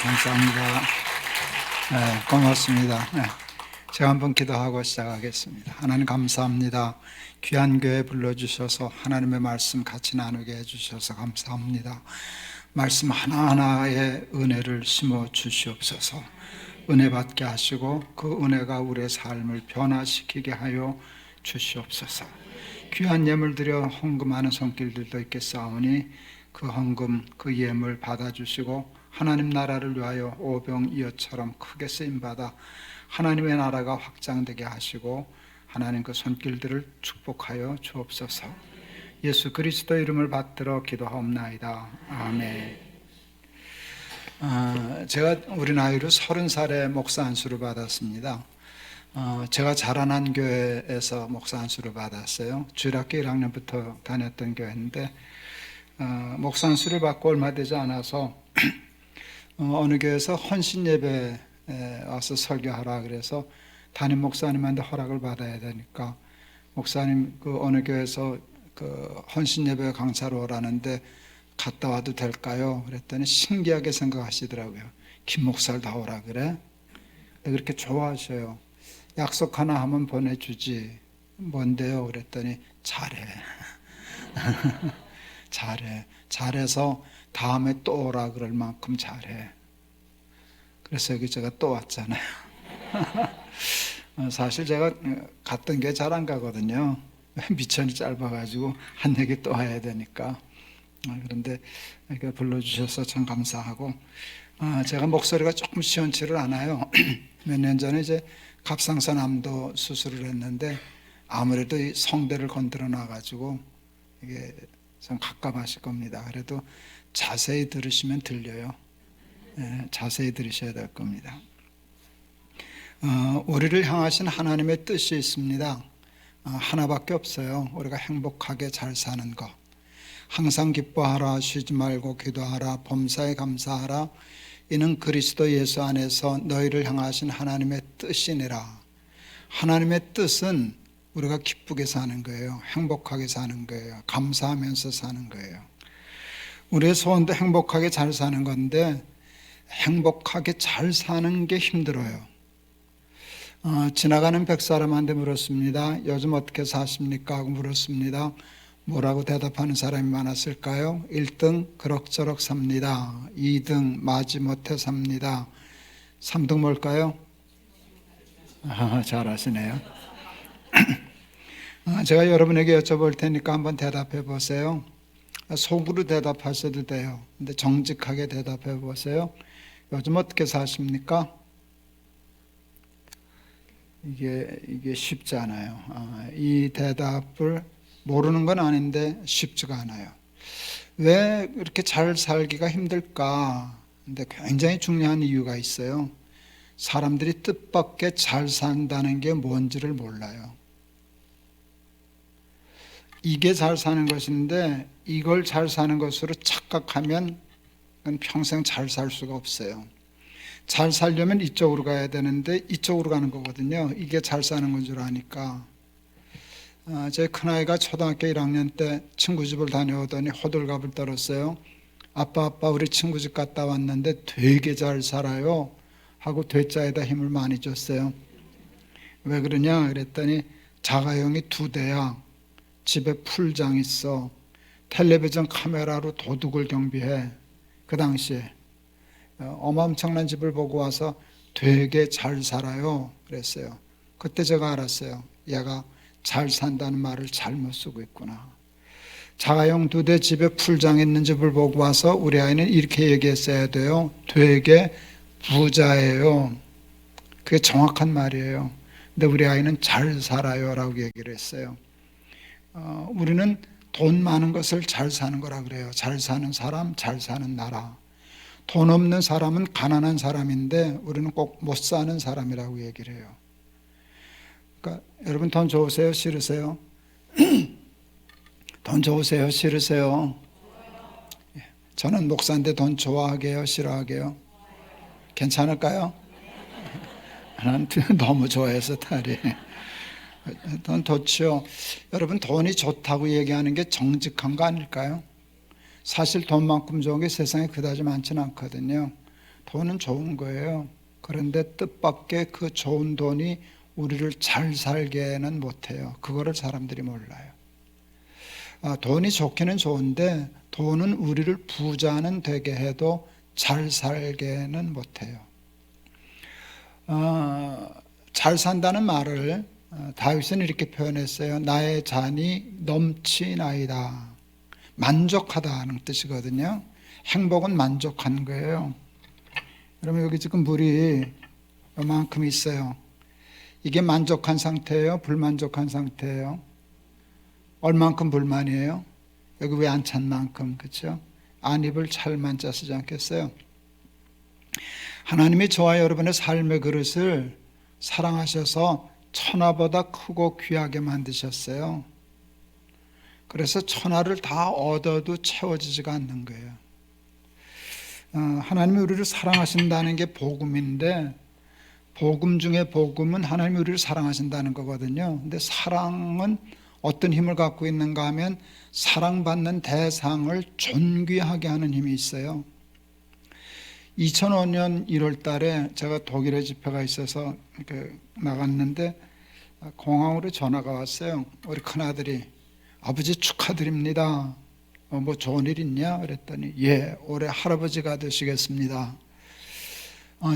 감사합니다. 고맙습니다. 제가 한번 기도하고 시작하겠습니다. 하나님 감사합니다. 귀한 교회 불러주셔서 하나님의 말씀 같이 나누게 해주셔서 감사합니다. 말씀 하나하나의 은혜를 심어 주시옵소서. 은혜 받게 하시고 그 은혜가 우리의 삶을 변화시키게 하여 주시옵소서. 귀한 예물 드려 헌금하는 손길들도 있겠사오니 그 헌금, 그 예물 받아주시고 하나님 나라를 위하여 오병이어처럼 크게 쓰임받아 하나님의 나라가 확장되게 하시고 하나님 그 손길들을 축복하여 주옵소서. 예수 그리스도 이름을 받들어 기도하옵나이다. 아멘. 제가 우리 나이로 30살에 목사 안수를 받았습니다. 제가 자라난 교회에서 목사 안수를 받았어요. 주일학교 1학년부터 다녔던 교회인데 목사 안수를 받고 얼마 되지 않아서 어느 교회에서 헌신 예배에 와서 설교하라 그래서 담임 목사님한테 허락을 받아야 되니까 목사님 그 어느 교회에서 그 헌신 예배 강사로 오라는데 갔다 와도 될까요? 그랬더니 신기하게 생각하시더라고요. 김 목사를 다 오라 그래? 그렇게 좋아하셔요. 약속 하나 하면 보내주지. 뭔데요? 그랬더니 잘해. 잘해서 다음에 또 오라 그럴 만큼 잘해. 그래서 여기 제가 또 왔잖아요. 사실 제가 갔던 게 잘 안 가거든요. 미천이 짧아가지고 한 얘기 또 와야 되니까. 그런데 이렇게 불러주셔서 참 감사하고, 제가 목소리가 조금 시원치를 않아요. 몇 년 전에 이제 갑상선 암도 수술을 했는데 아무래도 이 성대를 건드려 놔가지고 이게 좀 갑갑하실 겁니다. 그래도 자세히 들으시면 들려요. 자세히 들으셔야 될 겁니다. 우리를 향하신 하나님의 뜻이 있습니다. 하나밖에 없어요. 우리가 행복하게 잘 사는 것. 항상 기뻐하라, 쉬지 말고 기도하라, 범사에 감사하라. 이는 그리스도 예수 안에서 너희를 향하신 하나님의 뜻이니라. 하나님의 뜻은 우리가 기쁘게 사는 거예요. 행복하게 사는 거예요. 감사하면서 사는 거예요. 우리의 소원도 행복하게 잘 사는 건데 행복하게 잘 사는 게 힘들어요. 지나가는 100사람한테 물었습니다. 요즘 어떻게 사십니까? 하고 물었습니다. 뭐라고 대답하는 사람이 많았을까요? 1등 그럭저럭 삽니다. 2등 마지못해 삽니다. 3등 뭘까요? 잘 아시네요. 제가 여러분에게 여쭤볼 테니까 한번 대답해 보세요. 속으로 대답하셔도 돼요. 근데 정직하게 대답해 보세요. 요즘 어떻게 사십니까? 이게 쉽지 않아요. 이 대답을 모르는 건 아닌데 쉽지가 않아요. 왜 이렇게 잘 살기가 힘들까? 근데 굉장히 중요한 이유가 있어요. 사람들이 뜻밖의 잘 산다는 게 뭔지를 몰라요. 이게 잘 사는 것인데 이걸 잘 사는 것으로 착각하면 평생 잘 살 수가 없어요. 잘 살려면 이쪽으로 가야 되는데 이쪽으로 가는 거거든요. 이게 잘 사는 건 줄 아니까. 제 큰아이가 초등학교 1학년 때 친구 집을 다녀오더니 호들갑을 떨었어요. 아빠 우리 친구 집 갔다 왔는데 되게 잘 살아요 하고 되자에다 힘을 많이 줬어요. 왜 그러냐 그랬더니 자가용이 2대야. 집에 풀장 있어. 텔레비전 카메라로 도둑을 경비해. 그 당시에 어마어마한 집을 보고 와서 되게 잘 살아요 그랬어요. 그때 제가 알았어요. 얘가 잘 산다는 말을 잘못 쓰고 있구나. 자가용 2대 집에 풀장 있는 집을 보고 와서 우리 아이는 이렇게 얘기했어야 돼요. 되게 부자예요. 그게 정확한 말이에요. 근데 우리 아이는 잘 살아요 라고 얘기를 했어요. 우리는 돈 많은 것을 잘 사는 거라 그래요. 잘 사는 사람, 잘 사는 나라. 돈 없는 사람은 가난한 사람인데 우리는 꼭 못 사는 사람이라고 얘기를 해요. 그러니까 여러분 돈 좋으세요? 싫으세요? 돈 좋으세요? 싫으세요? 저는 목사인데 돈 좋아하게 해요? 싫어하게 해요? 괜찮을까요? 난 너무 좋아해서 탈이. 돈 좋죠. 여러분 돈이 좋다고 얘기하는 게 정직한 거 아닐까요? 사실 돈만큼 좋은 게 세상에 그다지 많지는 않거든요. 돈은 좋은 거예요. 그런데 뜻밖의 그 좋은 돈이 우리를 잘 살게는 못해요. 그거를 사람들이 몰라요. 돈이 좋기는 좋은데 돈은 우리를 부자는 되게 해도 잘 살게는 못해요. 잘 산다는 말을 다윗은 이렇게 표현했어요. 나의 잔이 넘치나이다. 만족하다는 뜻이거든요. 행복은 만족한 거예요. 그러면 여기 지금 물이 이만큼 있어요. 이게 만족한 상태예요? 불만족한 상태예요? 얼만큼 불만이에요? 여기 왜 안 찬 만큼, 그렇죠? 안 입을 찰만 짜 쓰지 않겠어요? 하나님이 저와 여러분의 삶의 그릇을 사랑하셔서 천하보다 크고 귀하게 만드셨어요. 그래서 천하를 다 얻어도 채워지지가 않는 거예요. 하나님이 우리를 사랑하신다는 게 복음인데, 복음 중에 복음은 하나님이 우리를 사랑하신다는 거거든요. 근데 사랑은 어떤 힘을 갖고 있는가 하면 사랑받는 대상을 존귀하게 하는 힘이 있어요. 2005년 1월 달에 제가 독일에 집회가 있어서 나갔는데 공항으로 전화가 왔어요. 우리 큰아들이 아버지 축하드립니다. 뭐 좋은 일 있냐? 그랬더니 예, 올해 할아버지가 되시겠습니다.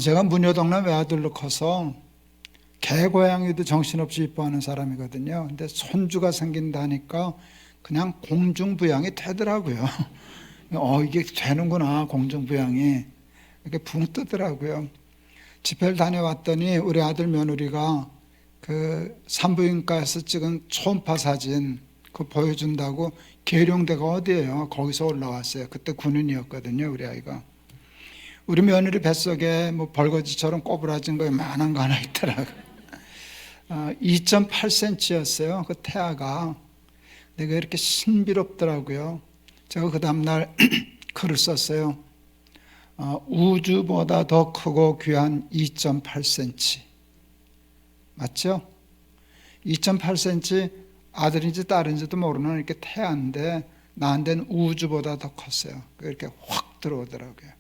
제가 문효동네 외아들로 커서 개고양이도 정신없이 이뻐하는 사람이거든요. 근데 손주가 생긴다니까 그냥 공중부양이 되더라고요. 이게 되는구나, 공중부양이. 이렇게 붕 뜨더라고요. 집회를 다녀왔더니 우리 아들 며느리가 그 산부인과에서 찍은 초음파 사진 그거 보여준다고 계룡대가 어디예요? 거기서 올라왔어요. 그때 군인이었거든요, 우리 아이가. 우리 며느리 뱃속에 뭐 벌거지처럼 꼬부라진 거 만한 거 하나 있더라고요. 2.8cm였어요. 그 태아가. 내가 이렇게 신비롭더라고요. 제가 그 다음날 글을 썼어요. 우주보다 더 크고 귀한 2.8cm. 맞죠? 2.8cm 아들인지 딸인지도 모르는 이렇게 태아인데 나한테는 우주보다 더 컸어요. 이렇게 확 들어오더라고요.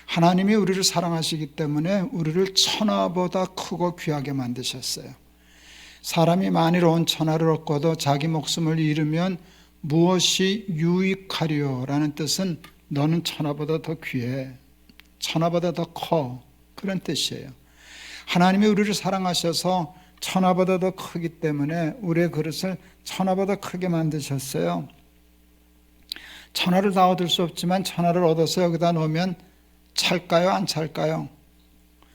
하나님이 우리를 사랑하시기 때문에 우리를 천하보다 크고 귀하게 만드셨어요. 사람이 만일 온 천하를 얻고도 자기 목숨을 잃으면 무엇이 유익하리요? 라는 뜻은 너는 천하보다 더 귀해. 천하보다 더 커. 그런 뜻이에요. 하나님이 우리를 사랑하셔서 천하보다 더 크기 때문에 우리의 그릇을 천하보다 크게 만드셨어요. 천하를 다 얻을 수 없지만 천하를 얻어서 여기다 놓으면 찰까요? 안 찰까요?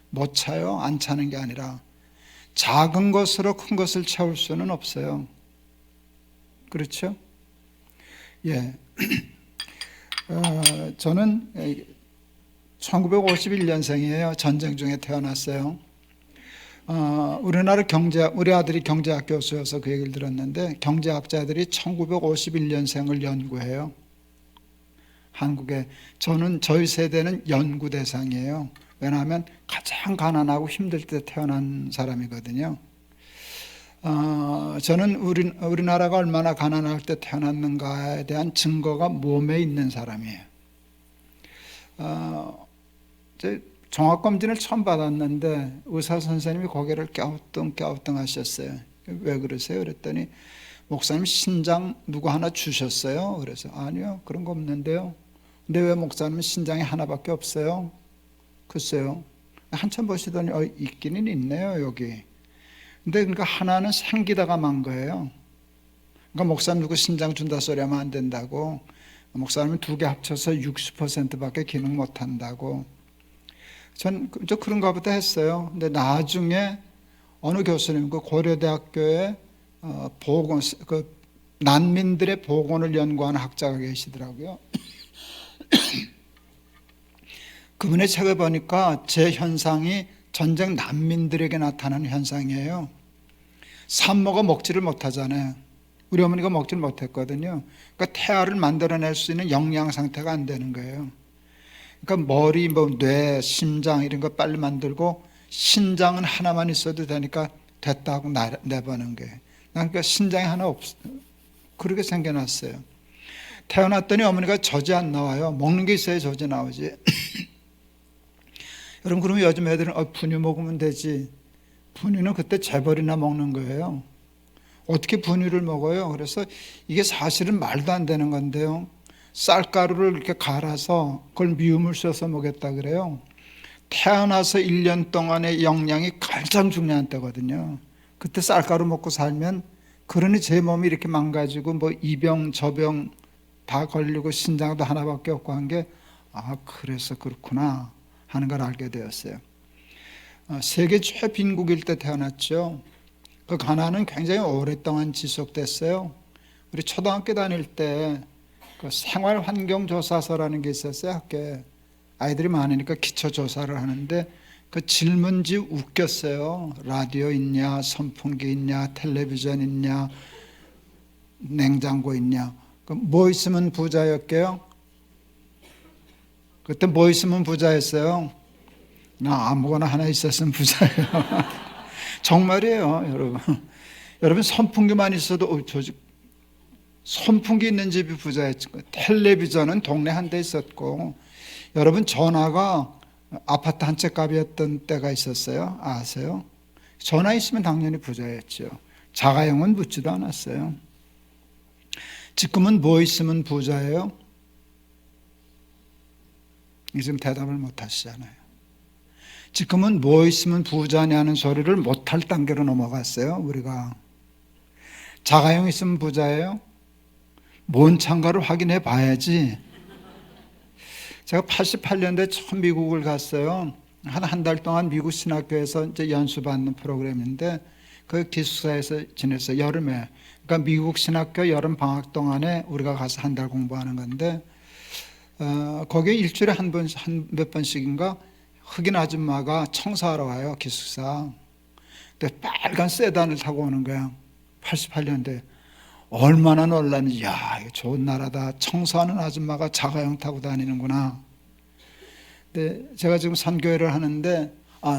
못 차요? 안 차는 게 아니라 작은 것으로 큰 것을 채울 수는 없어요. 그렇죠? 예. 저는 1951년생이에요. 전쟁 중에 태어났어요. 우리 아들이 경제학 교수여서 그 얘기를 들었는데 경제학자들이 1951년생을 연구해요. 한국에. 저희 세대는 연구 대상이에요. 왜냐하면 가장 가난하고 힘들 때 태어난 사람이거든요. 저는 우리나라가 얼마나 가난할 때 태어났는가에 대한 증거가 몸에 있는 사람이에요. 종합검진을 처음 받았는데 의사 선생님이 고개를 갸우뚱 하셨어요. 왜 그러세요? 그랬더니 목사님 신장 누구 하나 주셨어요? 그래서 아니요, 그런 거 없는데요. 근데 왜 목사님은 신장이 하나밖에 없어요? 글쎄요. 한참 보시더니 있기는 있네요, 여기. 근데 그러니까 하나는 생기다가 만 거예요. 그러니까 목사님 누구 신장 준다 소리 하면 안 된다고. 목사님은 두 개 합쳐서 60%밖에 기능 못 한다고. 전 그런가 보다 했어요. 근데 나중에 어느 교수님, 그 고려대학교에 난민들의 보건을 연구하는 학자가 계시더라고요. 그분의 책을 보니까 제 현상이 전쟁 난민들에게 나타나는 현상이에요. 산모가 먹지를 못하잖아요. 우리 어머니가 먹지를 못했거든요. 그러니까 태아를 만들어낼 수 있는 영양 상태가 안 되는 거예요. 그러니까 머리, 뇌, 심장 이런 거 빨리 만들고 신장은 하나만 있어도 되니까 됐다 하고 내보는 거예요. 그러니까 신장이 하나 그렇게 생겨났어요. 태어났더니 어머니가 젖이 안 나와요. 먹는 게 있어야 젖이 나오지. 여러분, 그러면 요즘 애들은 분유 먹으면 되지. 분유는 그때 재벌이나 먹는 거예요. 어떻게 분유를 먹어요? 그래서 이게 사실은 말도 안 되는 건데요. 쌀가루를 이렇게 갈아서 그걸 미음을 써서 먹였다 그래요. 태어나서 1년 동안의 영양이 가장 중요한 때거든요. 그때 쌀가루 먹고 살면, 그러니 제 몸이 이렇게 망가지고 뭐 이병 저병 다 걸리고 신장도 하나밖에 없고 한 게, 그래서 그렇구나 하는 걸 알게 되었어요. 세계 최빈국일 때 태어났죠. 그 가난은 굉장히 오랫동안 지속됐어요. 우리 초등학교 다닐 때 그 생활환경조사서라는 게 있었어요. 학교에 아이들이 많으니까 기초조사를 하는데, 그 질문지 웃겼어요. 라디오 있냐, 선풍기 있냐, 텔레비전 있냐, 냉장고 있냐. 뭐 있으면 부자였게요? 그때 뭐 있으면 부자였어요? 나 아무거나 하나 있었으면 부자예요. 정말이에요, 여러분. 여러분, 선풍기만 있어도 선풍기 있는 집이 부자였죠. 텔레비전은 동네 한 대 있었고, 여러분, 전화가 아파트 한 채 값이었던 때가 있었어요. 아세요? 전화 있으면 당연히 부자였죠. 자가용은 묻지도 않았어요. 지금은 뭐 있으면 부자예요? 지금 대답을 못 하시잖아요. 지금은 뭐 있으면 부자냐는 소리를 못할 단계로 넘어갔어요, 우리가. 자가용 있으면 부자예요? 뭔 창가를 확인해 봐야지. 제가 88년도에 처음 미국을 갔어요. 한 달 동안 미국 신학교에서 이제 연수받는 프로그램인데, 그 기숙사에서 지냈어요, 여름에. 그러니까 미국 신학교 여름 방학 동안에 우리가 가서 한 달 공부하는 건데, 거기에 일주일에 몇 번씩인가 흑인 아줌마가 청소하러 와요, 기숙사. 근데 빨간 세단을 타고 오는 거야, 88년도에. 얼마나 놀랐는지. 야, 이거 좋은 나라다. 청소하는 아줌마가 자가용 타고 다니는구나. 근데 제가 지금 선교회를 하는데,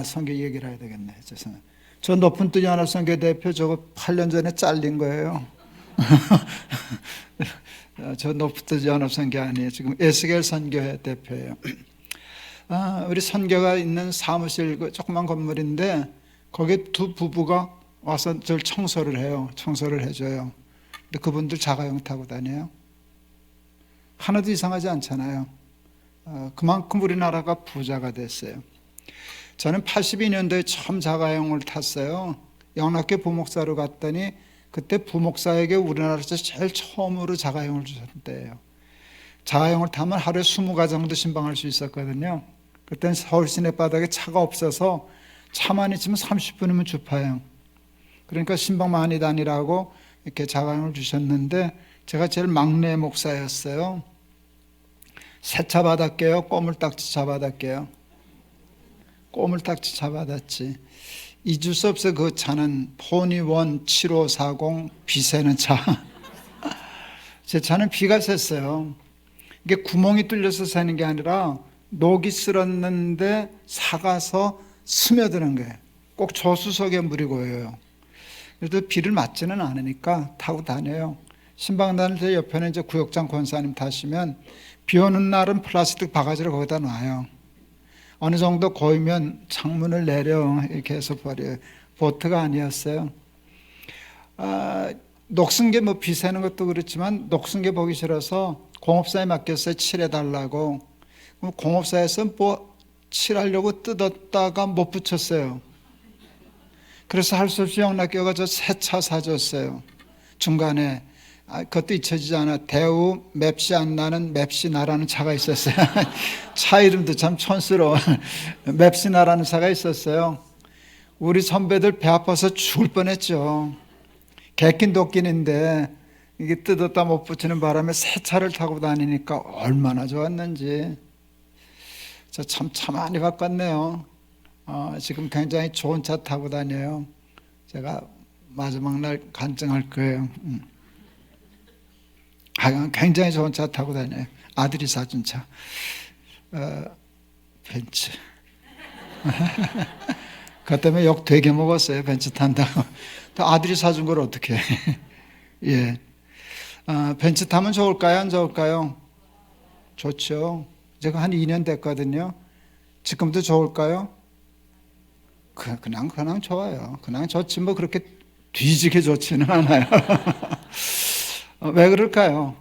선교 얘기를 해야 되겠네. 죄송해요. 저 높은 뜻 연합 선교 대표, 저거 8년 전에 잘린 거예요. 저 높은 뜻 연합 선교 아니에요. 지금 에스겔 선교회 대표예요. 우리 선교가 있는 사무실, 그 조그만 건물인데, 거기에 두 부부가 와서 저를 청소를 해요. 청소를 해줘요. 근데 그분들 자가용 타고 다녀요. 하나도 이상하지 않잖아요. 그만큼 우리나라가 부자가 됐어요. 저는 82년도에 처음 자가용을 탔어요. 영락교 부목사로 갔더니, 그때 부목사에게 우리나라에서 제일 처음으로 자가용을 주셨대요. 자가용을 타면 하루에 20가 정도 신방할 수 있었거든요. 그때는 서울 시내 바닥에 차가 없어서 차만 있으면 30분이면 주파요. 그러니까 신방 많이 다니라고 이렇게 자가용을 주셨는데, 제가 제일 막내 목사였어요. 세차 받았게요? 꼬물딱지 차 받았게요? 꼬물딱지 차 받았지. 잊을 수 없어요. 그 차는 포니원 7540 비 새는 차. 제 차는 비가 샜어요. 이게 구멍이 뚫려서 새는 게 아니라 녹이 쓸었는데 사가서 스며드는 거예요. 꼭 조수석에 물이 고여요. 그래도 비를 맞지는 않으니까 타고 다녀요. 신방 다닐 때 옆에는 이제 구역장 권사님 타시면, 비 오는 날은 플라스틱 바가지를 거기다 놔요. 어느 정도 고이면 창문을 내려 이렇게 해서 버려요. 보트가 아니었어요. 녹슨 게 뭐 비 새는 것도 그렇지만, 녹슨 게 보기 싫어서 공업사에 맡겼어요. 칠해달라고. 공업사에서 뭐 칠하려고 뜯었다가 못 붙였어요. 그래서 할 수 없이 영락교가 저 새 차 사줬어요. 중간에. 그것도 잊혀지지 않아. 대우 맵시 안 나는 맵시나라는 차가 있었어요. 차 이름도 참 촌스러워. 맵시나라는 차가 있었어요. 우리 선배들 배 아파서 죽을 뻔했죠. 개낀 도끼인데 이게 뜯었다 못 붙이는 바람에 새 차를 타고 다니니까 얼마나 좋았는지. 저 참 많이 바꿨네요. 지금 굉장히 좋은 차 타고 다녀요. 제가 마지막 날 간증할 거예요. 굉장히 좋은 차 타고 다녀요. 아들이 사준 차. 벤츠. 그것 때문에 욕 되게 먹었어요. 벤츠 탄다고. 또 아들이 사준 걸 어떻게 해. 예. 벤츠 타면 좋을까요? 안 좋을까요? 좋죠. 제가 한 2년 됐거든요. 지금도 좋을까요? 그냥 좋아요. 그냥 좋지 뭐 그렇게 뒤지게 좋지는 않아요. 왜 그럴까요?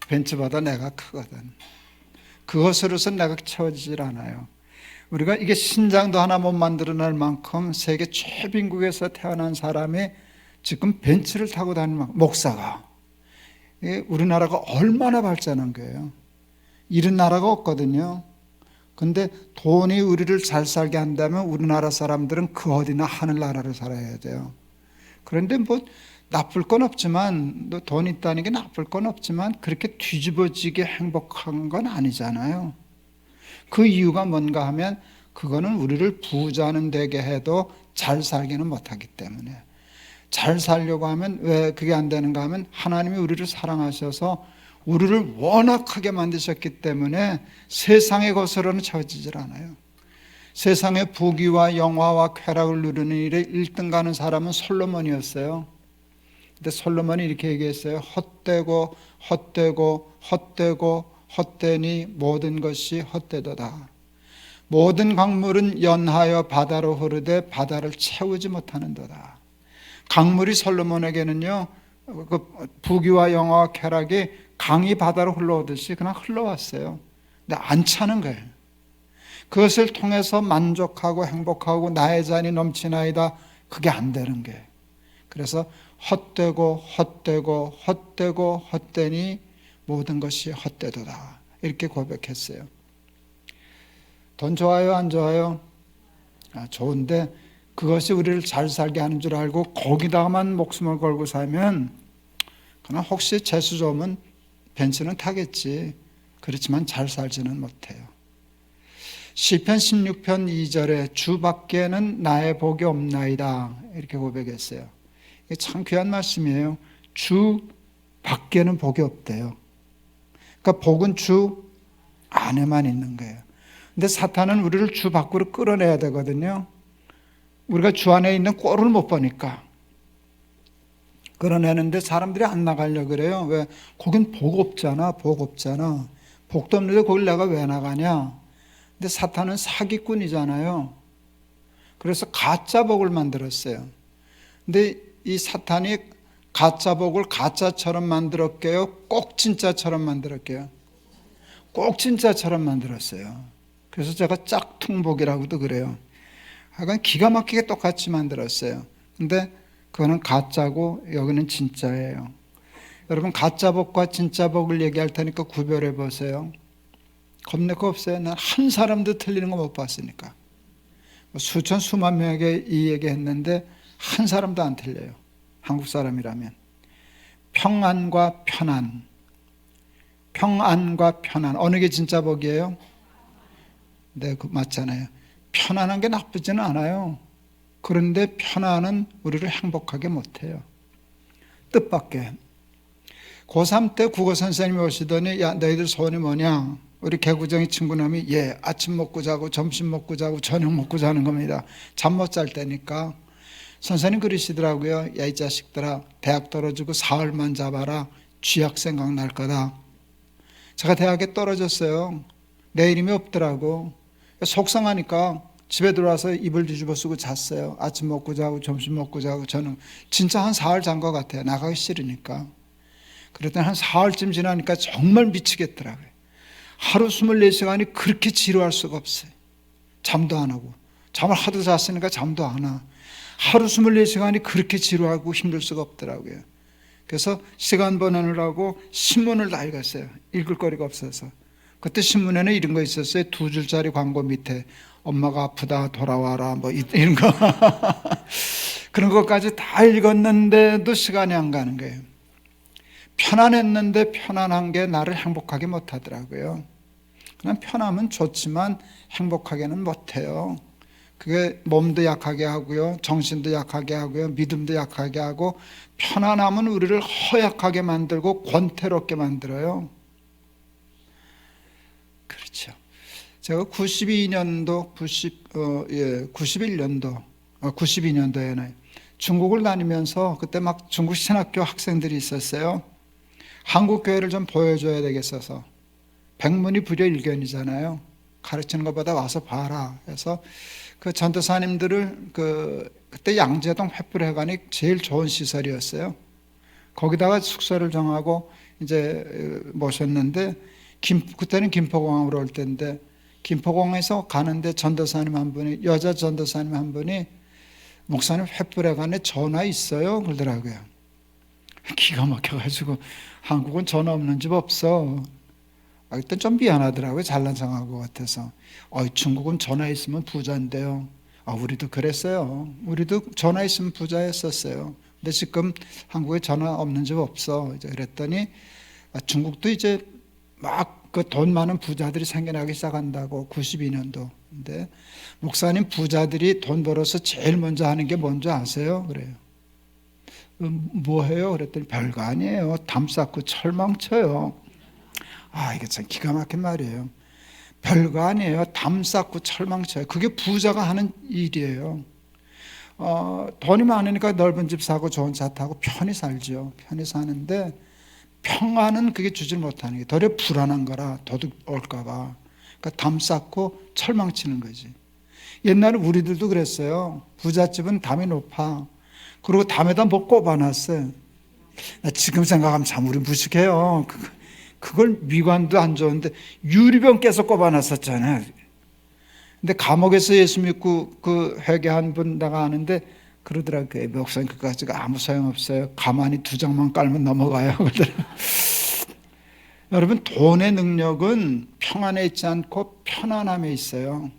벤츠보다 내가 크거든. 그것으로서 내가 채워지질 않아요. 우리가 이게 신장도 하나 못 만들어낼 만큼 세계 최빈국에서 태어난 사람이 지금 벤츠를 타고 다니는 만큼, 목사가, 우리나라가 얼마나 발전한 거예요. 이런 나라가 없거든요. 근데 돈이 우리를 잘 살게 한다면 우리나라 사람들은 그 어디나 하늘나라를 살아야 돼요. 그런데 뭐 나쁠 건 없지만, 또 돈 있다는 게 나쁠 건 없지만 그렇게 뒤집어지게 행복한 건 아니잖아요. 그 이유가 뭔가 하면 그거는 우리를 부자는 되게 해도 잘 살기는 못하기 때문에. 잘 살려고 하면 왜 그게 안 되는가 하면 하나님이 우리를 사랑하셔서 우리를 워낙 크게 만드셨기 때문에 세상의 것으로는 채워지질 않아요. 세상의 부귀와 영화와 쾌락을 누리는 일에 1등 가는 사람은 솔로몬이었어요. 근데 솔로몬이 이렇게 얘기했어요. 헛되고 헛되고 헛되고 헛되니 모든 것이 헛되도다. 모든 강물은 연하여 바다로 흐르되 바다를 채우지 못하는도다. 강물이 솔로몬에게는요, 그 부귀와 영화와 쾌락이 강이 바다로 흘러오듯이 그냥 흘러왔어요. 근데 안 차는 거예요. 그것을 통해서 만족하고 행복하고 나의 잔이 넘치나이다, 그게 안 되는 거예요. 그래서 헛되고 헛되고 헛되고 헛되니 모든 것이 헛되도다, 이렇게 고백했어요. 돈 좋아요, 안 좋아요? 좋은데 그것이 우리를 잘 살게 하는 줄 알고 거기다가만 목숨을 걸고 살면 그냥 혹시 재수 좋으면 벤츠는 타겠지. 그렇지만 잘 살지는 못해요. 시편 16편 2절에 주밖에는 나의 복이 없나이다, 이렇게 고백했어요. 이게 참 귀한 말씀이에요. 주 밖에는 복이 없대요. 그러니까 복은 주 안에만 있는 거예요. 근데 사탄은 우리를 주 밖으로 끌어내야 되거든요. 우리가 주 안에 있는 꼴을 못 보니까 끌어내는데 사람들이 안 나가려고 그래요. 왜? 거긴 복 없잖아. 복 없잖아. 복도 없는데 거길 내가 왜 나가냐. 근데 사탄은 사기꾼이잖아요. 그래서 가짜 복을 만들었어요. 근데 이 사탄이 가짜 복을 가짜처럼 만들었게요, 꼭 진짜처럼 만들었게요? 꼭 진짜처럼 만들었어요. 그래서 제가 짝퉁복이라고도 그래요. 하여간 기가 막히게 똑같이 만들었어요. 근데 그거는 가짜고 여기는 진짜예요. 여러분, 가짜 복과 진짜 복을 얘기할 테니까 구별해 보세요. 겁낼 거 없어요. 난 한 사람도 틀리는 거 못 봤으니까. 수천 수만 명에게 이 얘기 했는데 한 사람도 안 틀려요. 한국 사람이라면. 평안과 편안. 평안과 편안. 어느 게 진짜 복이에요? 네, 맞잖아요. 편안한 게 나쁘지는 않아요. 그런데 편안은 우리를 행복하게 못해요. 뜻밖의. 고3 때 국어 선생님이 오시더니, 야, 너희들 소원이 뭐냐? 우리 개구쟁이 친구놈이, 예, 아침 먹고 자고 점심 먹고 자고 저녁 먹고 자는 겁니다. 잠 못 잘 때니까. 선생님 그러시더라고요. 야, 이 자식들아, 대학 떨어지고 사흘만 잡아라. 쥐약 생각날 거다. 제가 대학에 떨어졌어요. 내 이름이 없더라고. 속상하니까 집에 들어와서 이불 뒤집어 쓰고 잤어요. 아침 먹고 자고 점심 먹고 자고. 저는 진짜 한 사흘 잔 것 같아요. 나가기 싫으니까. 그랬더니 한 사흘쯤 지나니까 정말 미치겠더라고요. 하루 24시간이 그렇게 지루할 수가 없어요. 잠도 안 하고. 잠을 하도 잤으니까 잠도 안 와. 하루 24시간이 그렇게 지루하고 힘들 수가 없더라고요. 그래서 시간 보내느라고 신문을 다 읽었어요. 읽을 거리가 없어서. 그때 신문에는 이런 거 있었어요. 2줄짜리 광고 밑에 엄마가 아프다 돌아와라 뭐 이런 거. 그런 것까지 다 읽었는데도 시간이 안 가는 거예요. 편안했는데 편안한 게 나를 행복하게 못하더라고요. 그냥 편하면 좋지만 행복하게는 못해요. 그게 몸도 약하게 하고요, 정신도 약하게 하고요, 믿음도 약하게 하고, 편안함은 우리를 허약하게 만들고 권태롭게 만들어요. 그렇죠. 제가 92년도에는 중국을 다니면서 그때 막 중국 신학교 학생들이 있었어요. 한국 교회를 좀 보여줘야 되겠어서. 백문이 불여일견이잖아요. 가르치는 것보다 와서 봐라 해서 그 전도사님들을 그때 양재동 횃불회관이 제일 좋은 시설이었어요. 거기다가 숙소를 정하고 이제 모셨는데 그때는 김포공항으로 올 때인데 김포공항에서 가는데 전도사님 한 분이 여자 전도사님 한 분이 목사님 횃불회관에 전화 있어요 그러더라고요. 기가 막혀가지고 한국은 전화 없는 집 없어. 그때 좀 미안하더라고요. 잘난 척한 것 같아서. 중국은 전화 있으면 부자인데요. 우리도 그랬어요. 우리도 전화 있으면 부자였었어요. 근데 지금 한국에 전화 없는 집 없어. 이제 그랬더니 중국도 이제 막 그 돈 많은 부자들이 생겨나기 시작한다고 92년도. 근데 목사님 부자들이 돈 벌어서 제일 먼저 하는 게 뭔지 아세요? 그래요. 뭐 해요? 그랬더니 별거 아니에요. 담 쌓고 철망 쳐요. 이게 참 기가 막힌 말이에요. 별거 아니에요. 담 쌓고 철망 쳐요. 그게 부자가 하는 일이에요. 돈이 많으니까 넓은 집 사고 좋은 차 타고 편히 살죠. 편히 사는데 평안은 그게 주질 못하는 게 도리어 불안한 거라 도둑 올까봐. 그러니까 담 쌓고 철망 치는 거지. 옛날에 우리들도 그랬어요. 부잣집은 담이 높아. 그리고 담에다 뭐 꼽아놨어요. 지금 생각하면 참 우리 무식해요. 그걸 미관도 안 좋은데 유리병 깨서 꼽아놨었잖아요. 근데 감옥에서 예수 믿고 그 회개한 분 내가 아는데 그러더라고요. 목사님 그거 가지고 아무 소용없어요. 가만히 2장만 깔면 넘어가요. 여러분 돈의 능력은 평안에 있지 않고 편안함에 있어요.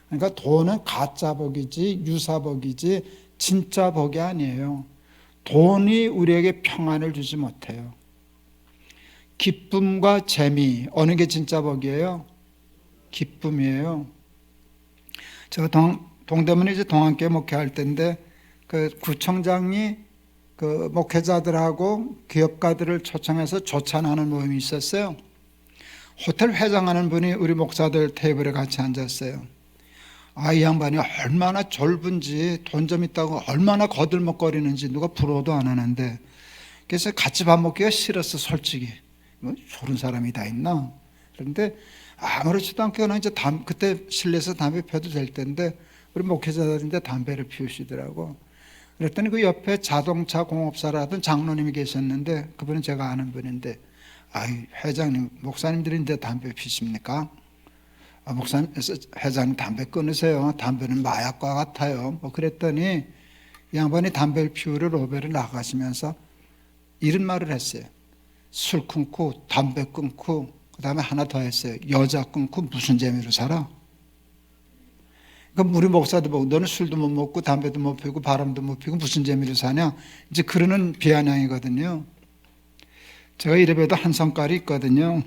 그러니까 돈은 가짜 복이지 유사 복이지 진짜 복이 아니에요. 돈이 우리에게 평안을 주지 못해요. 기쁨과 재미 어느 게 진짜 복이에요? 기쁨이에요. 제가 동대문에 이제 동안교회 목회할 때인데 그 구청장이 그 목회자들하고 기업가들을 초청해서 조찬하는 모임이 있었어요. 호텔 회장하는 분이 우리 목사들 테이블에 같이 앉았어요. 이 양반이 얼마나 졸분지 돈 좀 있다고 얼마나 거들먹거리는지 누가 부러워도 안 하는데 그래서 같이 밥 먹기가 싫었어. 솔직히 저런 사람이 다 있나? 그런데 아무렇지도 않게 그냥 이제 그때 실내에서 담배 펴도 될 텐데 우리 목회자들인데 담배를 피우시더라고. 그랬더니 그 옆에 자동차 공업사를 하던 장로님이 계셨는데 그분은 제가 아는 분인데 회장님 목사님들인데 담배 피십니까? 목사님 회장님 담배 끊으세요. 담배는 마약과 같아요. 그랬더니 이 양반이 담배를 피우러 로베를 나가시면서 이런 말을 했어요. 술 끊고 담배 끊고 그 다음에 하나 더 했어요. 여자 끊고 무슨 재미로 살아? 그러니까 우리 목사도 보고 너는 술도 못 먹고 담배도 못 피우고 바람도 못 피우고 무슨 재미로 사냐? 이제 그러는 비아냥이거든요. 제가 이래봬도 한 성깔이 있거든요.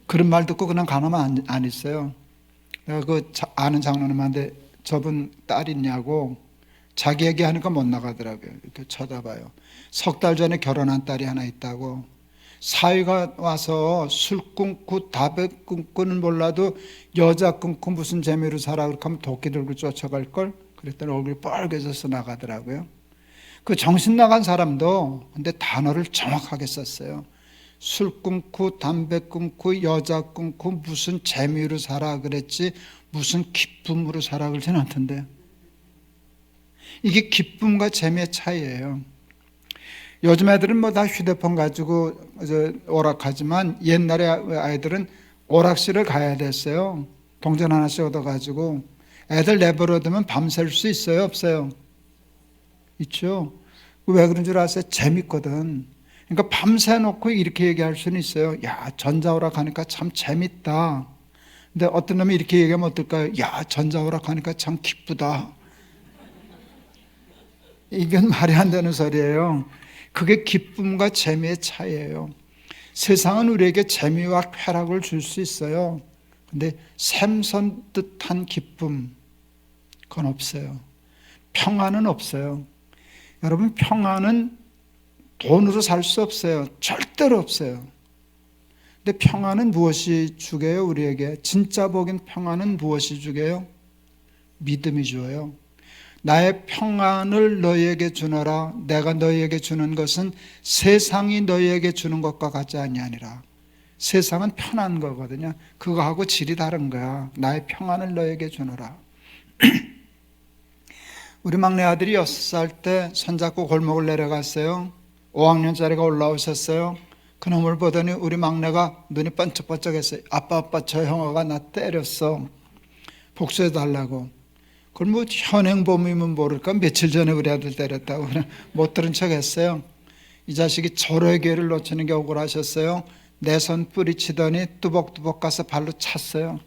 그런 말 듣고 그냥 가만히 안 있어요. 내가 아는 장로님한테 저분 딸 있냐고 자기 얘기하니까 못 나가더라고요. 이렇게 쳐다봐요. 6달 전에 결혼한 딸이 하나 있다고. 사위가 와서 술 끊고 담배 끊고는 몰라도 여자 끊고 무슨 재미로 살아 그렇게 하면 도끼 들고 쫓아갈걸? 그랬더니 얼굴이 빨개져서 나가더라고요. 그 정신 나간 사람도 근데 단어를 정확하게 썼어요. 술 끊고 담배 끊고 여자 끊고 무슨 재미로 살아 그랬지 무슨 기쁨으로 살아 그러진 않던데. 이게 기쁨과 재미의 차이예요. 요즘 애들은 뭐 다 휴대폰 가지고 오락하지만 옛날에 아이들은 오락실을 가야 됐어요. 동전 하나씩 얻어가지고 애들 내버려두면 밤샐 수 있어요? 없어요? 있죠. 왜 그런 줄 아세요? 재밌거든. 그러니까 밤새 놓고 이렇게 얘기할 수는 있어요. 야, 전자오락 하니까 참 재밌다. 근데 어떤 놈이 이렇게 얘기하면 어떨까요? 야, 전자오락 하니까 참 기쁘다. 이건 말이 안 되는 소리예요. 그게 기쁨과 재미의 차이예요. 세상은 우리에게 재미와 쾌락을 줄 수 있어요. 근데 샘선 듯한 기쁨, 그건 없어요. 평안은 없어요. 여러분, 평안은 돈으로 살 수 없어요. 절대로 없어요. 근데 평안은 무엇이 주게요? 우리에게 진짜 복인 평안은 무엇이 주게요? 믿음이 주어요. 나의 평안을 너희에게 주노라. 내가 너희에게 주는 것은 세상이 너희에게 주는 것과 같지 아니하니라. 세상은 편한 거거든요. 그거하고 질이 다른 거야. 나의 평안을 너에게 주노라. 우리 막내 아들이 6살 때 손잡고 골목을 내려갔어요. 5학년짜리가 올라오셨어요. 그놈을 보더니 우리 막내가 눈이 번쩍번쩍했어요. 아빠 저 형아가 나 때렸어. 복수해달라고. 그걸 뭐 현행범이면 모를까? 며칠 전에 우리 아들 때렸다고 못 들은 척 했어요. 이 자식이 절호의 기회를 놓치는 게 억울하셨어요. 내 손 뿌리치더니 뚜벅뚜벅 가서 발로 찼어요.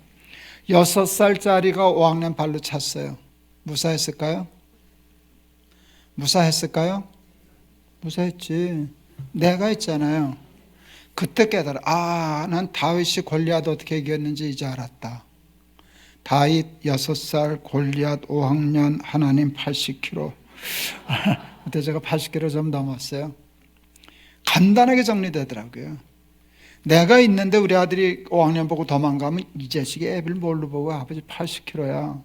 6살짜리가 5학년 발로 찼어요. 무사했을까요? 무사했을까요? 무사했지. 내가 있잖아요. 그때 깨달아. 난 다윗이 골리앗 어떻게 이겼는지 이제 알았다. 다윗 6살, 골리앗 5학년, 하나님 80kg. 그때 제가 80kg 좀 넘었어요. 간단하게 정리되더라고요. 내가 있는데 우리 아들이 5학년 보고 도망가면 이 자식이 애를 뭘로 보고 아버지 80kg야.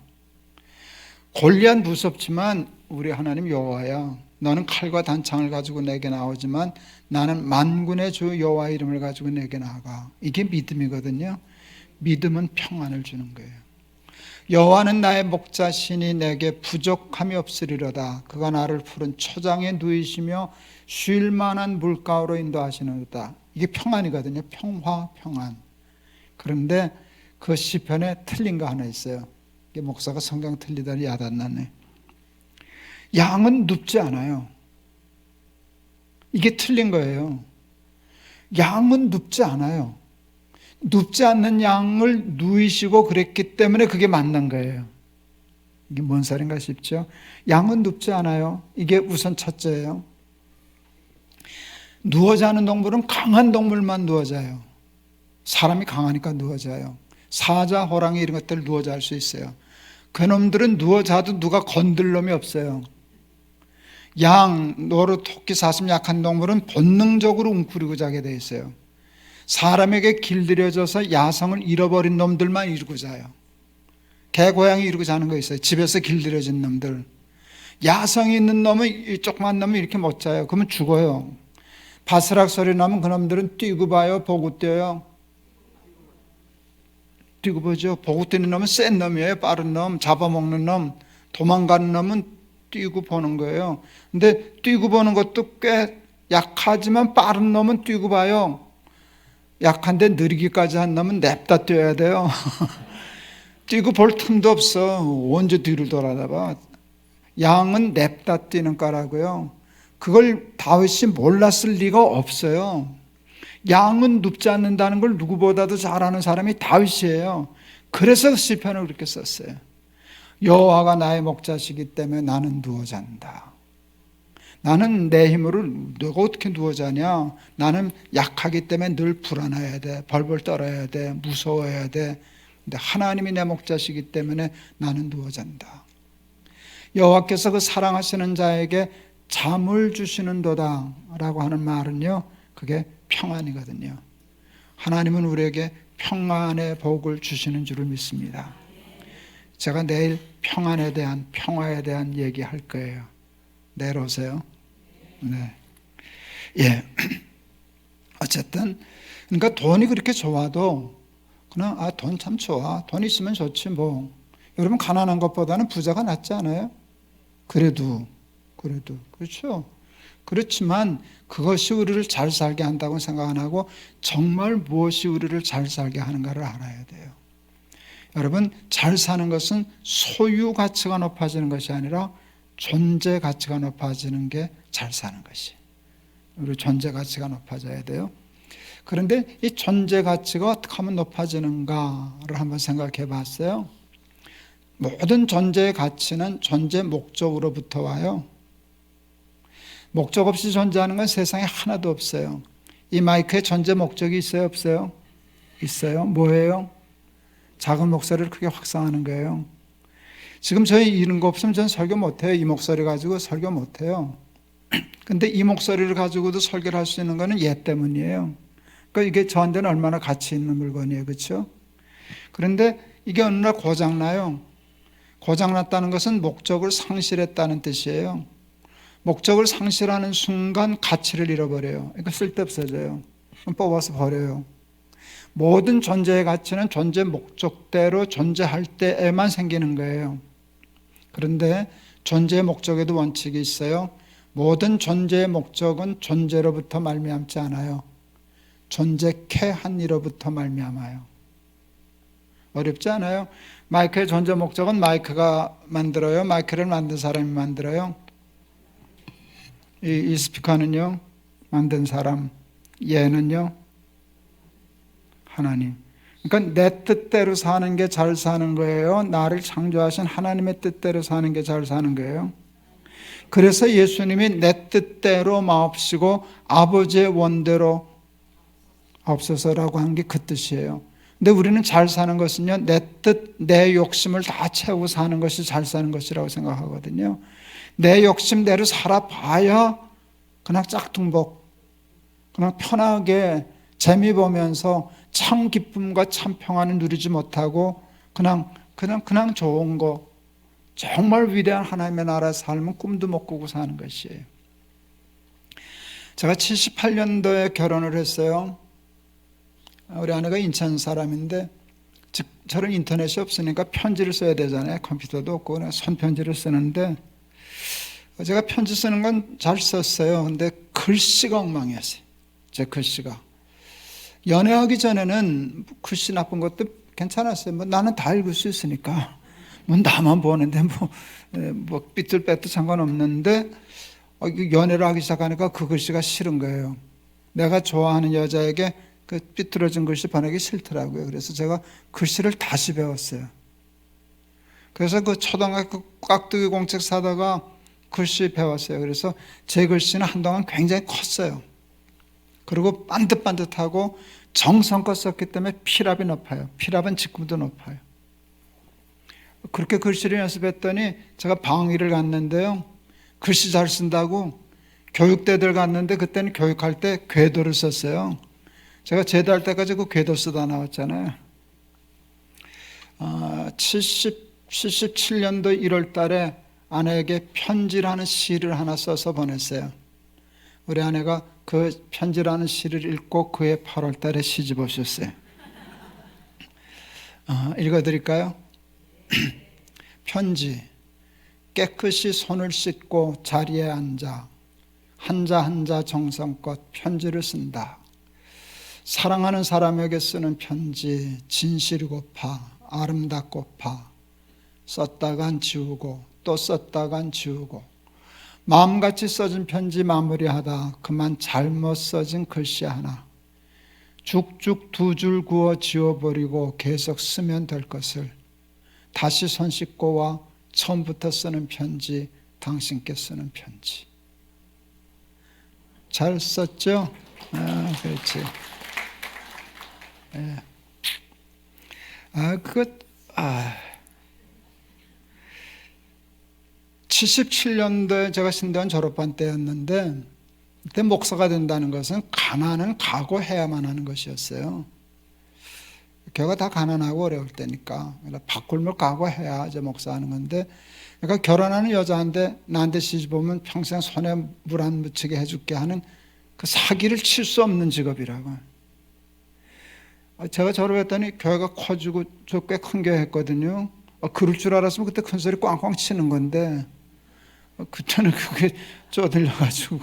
골리앗 무섭지만 우리 하나님 여호와야. 너는 칼과 단창을 가지고 내게 나오지만 나는 만군의 주 여호와 이름을 가지고 내게 나가. 이게 믿음이거든요. 믿음은 평안을 주는 거예요. 여호와는 나의 목자시니 내게 부족함이 없으리로다. 그가 나를 푸른 초장에 누이시며 쉴 만한 물가로 인도하시는도다. 이게 평안이거든요. 평화, 평안. 그런데 그 시편에 틀린 거 하나 있어요. 이게 목사가 성경 틀리다니 야단났네. 양은 눕지 않아요. 이게 틀린 거예요. 양은 눕지 않아요. 눕지 않는 양을 누이시고 그랬기 때문에 그게 맞는 거예요. 이게 뭔 소린가 싶죠? 양은 눕지 않아요. 이게 우선 첫째예요. 누워 자는 동물은 강한 동물만 누워 자요. 사람이 강하니까 누워 자요. 사자, 호랑이 이런 것들 누워 잘 수 있어요. 그놈들은 누워 자도 누가 건들 놈이 없어요. 양, 노루, 토끼, 사슴 약한 동물은 본능적으로 웅크리고 자게 돼 있어요. 사람에게 길들여져서 야성을 잃어버린 놈들만 이러고 자요. 개, 고양이 이러고 자는 거 있어요. 집에서 길들여진 놈들. 야성이 있는 놈은, 이 조그만 놈은 이렇게 못 자요. 그러면 죽어요. 바스락 소리 나면 그놈들은 뛰고 봐요. 보고 뛰어요. 뛰고 보죠. 보고 뛰는 놈은 센 놈이에요. 빠른 놈, 잡아먹는 놈. 도망가는 놈은 뛰고 보는 거예요. 근데 뛰고 보는 것도 꽤 약하지만 빠른 놈은 뛰고 봐요. 약한데 느리기까지 한 놈은 냅다 뛰어야 돼요. 뛰고 볼 틈도 없어. 언제 뒤를 돌아다봐. 양은 냅다 뛰는 거라고요. 그걸 다윗이 몰랐을 리가 없어요. 양은 눕지 않는다는 걸 누구보다도 잘 아는 사람이 다윗이에요. 그래서 시편을 그렇게 썼어요. 여호와가 나의 목자시기 때문에 나는 누워 잔다. 나는 내 힘으로 너가 어떻게 누워 자냐? 나는 약하기 때문에 늘 불안해야 돼. 벌벌 떨어야 돼. 무서워야 돼. 근데 하나님이 내 목자시기 때문에 나는 누워 잔다. 여호와께서 그 사랑하시는 자에게 잠을 주시는도다 라고 하는 말은요, 그게 평안이거든요. 하나님은 우리에게 평안의 복을 주시는 줄을 믿습니다. 제가 내일 평안에 대한, 평화에 대한 얘기할 거예요. 내일 오세요. 네. 예. 어쨌든, 그러니까 돈이 그렇게 좋아도 그냥, 돈 참 좋아. 돈 있으면 좋지 뭐. 여러분, 가난한 것보다는 부자가 낫지 않아요? 그래도. 그렇죠. 그렇지만 그것이 우리를 잘 살게 한다고 생각 안 하고 정말 무엇이 우리를 잘 살게 하는가를 알아야 돼요. 여러분, 잘 사는 것은 소유 가치가 높아지는 것이 아니라 존재 가치가 높아지는 게 잘 사는 것이. 우리 존재 가치가 높아져야 돼요. 그런데 이 존재 가치가 어떻게 하면 높아지는가를 한번 생각해 봤어요. 모든 존재의 가치는 존재 목적으로부터 와요. 목적 없이 존재하는 건 세상에 하나도 없어요. 이 마이크에 존재 목적이 있어요, 없어요? 있어요. 뭐예요? 작은 목소리를 크게 확산하는 거예요. 지금 저희 이런 거 없으면 저는 설교 못해요. 이 목소리 가지고 설교 못해요. 근데 이 목소리를 가지고도 설교를 할 수 있는 거는 얘 때문이에요. 그러니까 이게 저한테는 얼마나 가치 있는 물건이에요. 그렇죠? 그런데 이게 어느 날 고장나요. 고장났다는 것은 목적을 상실했다는 뜻이에요. 목적을 상실하는 순간 가치를 잃어버려요. 그러니까 쓸데없어져요. 뽑아서 버려요. 모든 존재의 가치는 존재 목적대로 존재할 때에만 생기는 거예요. 그런데 존재의 목적에도 원칙이 있어요. 모든 존재의 목적은 존재로부터 말미암지 않아요. 존재케 한 이로부터 말미암아요. 어렵지 않아요? 마이크의 존재 목적은 마이크가 만들어요? 마이크를 만든 사람이 만들어요? 이 스피커는요? 만든 사람. 얘는요? 하나님. 그러니까 내 뜻대로 사는 게 잘 사는 거예요? 나를 창조하신 하나님의 뜻대로 사는 게 잘 사는 거예요? 그래서 예수님이 내 뜻대로 마옵시고 아버지의 원대로 없어서라고 한 게 그 뜻이에요. 근데 우리는 잘 사는 것은요, 내 뜻, 내 욕심을 다 채우고 사는 것이 잘 사는 것이라고 생각하거든요. 내 욕심대로 살아봐야 그냥 짝퉁복, 그냥 편하게 재미 보면서 참 기쁨과 참 평안을 누리지 못하고 그냥 좋은 거, 정말 위대한 하나님의 나라의 삶은 꿈도 못 꾸고 사는 것이에요. 제가 78년도에 결혼을 했어요. 우리 아내가 인천 사람인데 저는 인터넷이 없으니까 편지를 써야 되잖아요. 컴퓨터도 없고 그냥 손편지를 쓰는데 제가 편지 쓰는 건 잘 썼어요. 근데 글씨가 엉망이었어요. 제 글씨가. 연애하기 전에는 글씨 나쁜 것도 괜찮았어요. 뭐 나는 다 읽을 수 있으니까. 뭐 나만 보는데 뭐 삐뚤빼뚤 상관없는데 연애를 하기 시작하니까 그 글씨가 싫은 거예요. 내가 좋아하는 여자에게 그 삐뚤어진 글씨 보내기 싫더라고요. 그래서 제가 글씨를 다시 배웠어요. 그래서 그 초등학교 깍두기 공책 사다가 글씨 배웠어요. 그래서 제 글씨는 한동안 굉장히 컸어요. 그리고 반듯반듯하고 정성껏 썼기 때문에 필압이 높아요. 필압은 지금도 높아요. 그렇게 글씨를 연습했더니 제가 방위를 갔는데요. 글씨 잘 쓴다고 교육대들 갔는데 그때는 교육할 때 궤도를 썼어요. 제가 제대할 때까지 그 궤도 쓰다 나왔잖아요. 77년도 1월 달에 아내에게 편지라는 시를 하나 써서 보냈어요. 우리 아내가 그 편지라는 시를 읽고 그해 8월 달에 시집 오셨어요. 읽어드릴까요? 편지. 깨끗이 손을 씻고 자리에 앉아 한자 한자 정성껏 편지를 쓴다. 사랑하는 사람에게 쓰는 편지, 진실이고파 아름답고파 썼다간 지우고 또 썼다간 지우고 마음같이 써진 편지 마무리하다 그만 잘못 써진 글씨 하나 죽죽 두 줄 구워 지워버리고 계속 쓰면 될 것을 다시 손 씻고 와 처음부터 쓰는 편지, 당신께 쓰는 편지. 잘 썼죠? 그렇지. 77년도에 제가 신대원 졸업한 때였는데 그때 목사가 된다는 것은 가난은 각오해야만 하는 것이었어요. 교회가 다 가난하고 어려울 때니까 밥굶을 각오해야 이제 목사하는 건데 그러니까 결혼하는 여자한테 나한테 시집 오면 평생 손에 물 안 묻히게 해줄게 하는 그 사기를 칠 수 없는 직업이라고. 제가 졸업했더니 교회가 커지고 저 꽤 큰 교회 했거든요. 그럴 줄 알았으면 그때 큰 소리 꽝꽝 치는 건데 그때는 그게 쪼들려가지고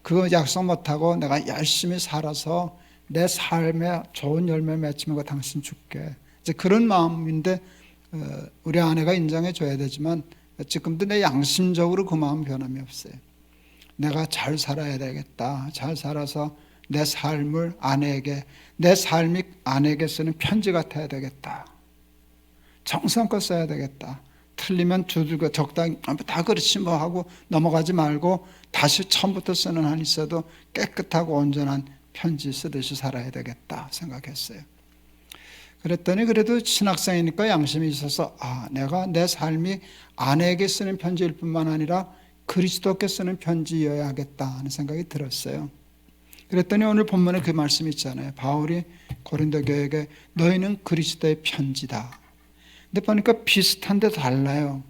그거 약속 못하고 내가 열심히 살아서 내 삶에 좋은 열매 맺히는 거 당신 줄게. 이제 그런 마음인데 우리 아내가 인정해 줘야 되지만 지금도 내 양심적으로 그 마음 변함이 없어요. 내가 잘 살아야 되겠다. 잘 살아서 내 삶을 아내에게, 내 삶이 아내에게 쓰는 편지 같아야 되겠다. 정성껏 써야 되겠다. 틀리면 두들겨 적당히 다 그렇지 뭐 하고 넘어가지 말고 다시 처음부터 쓰는 한 있어도 깨끗하고 온전한 편지 쓰듯이 살아야 되겠다 생각했어요. 그랬더니 그래도 신학생이니까 양심이 있어서 내가 내 삶이 아내에게 쓰는 편지일 뿐만 아니라 그리스도께 쓰는 편지여야겠다 하는 생각이 들었어요. 그랬더니 오늘 본문에 그 말씀이 있잖아요. 바울이 고린도 교회에게 너희는 그리스도의 편지다. 근데 보니까 비슷한데 달라요.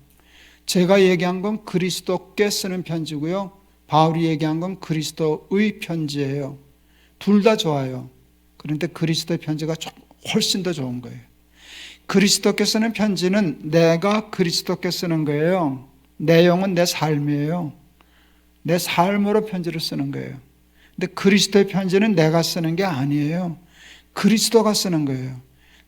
제가 얘기한 건 그리스도께 쓰는 편지고요. 바울이 얘기한 건 그리스도의 편지예요. 둘 다 좋아요. 그런데 그리스도의 편지가 훨씬 더 좋은 거예요. 그리스도께 쓰는 편지는 내가 그리스도께 쓰는 거예요. 내용은 내 삶이에요. 내 삶으로 편지를 쓰는 거예요. 근데 그리스도의 편지는 내가 쓰는 게 아니에요. 그리스도가 쓰는 거예요.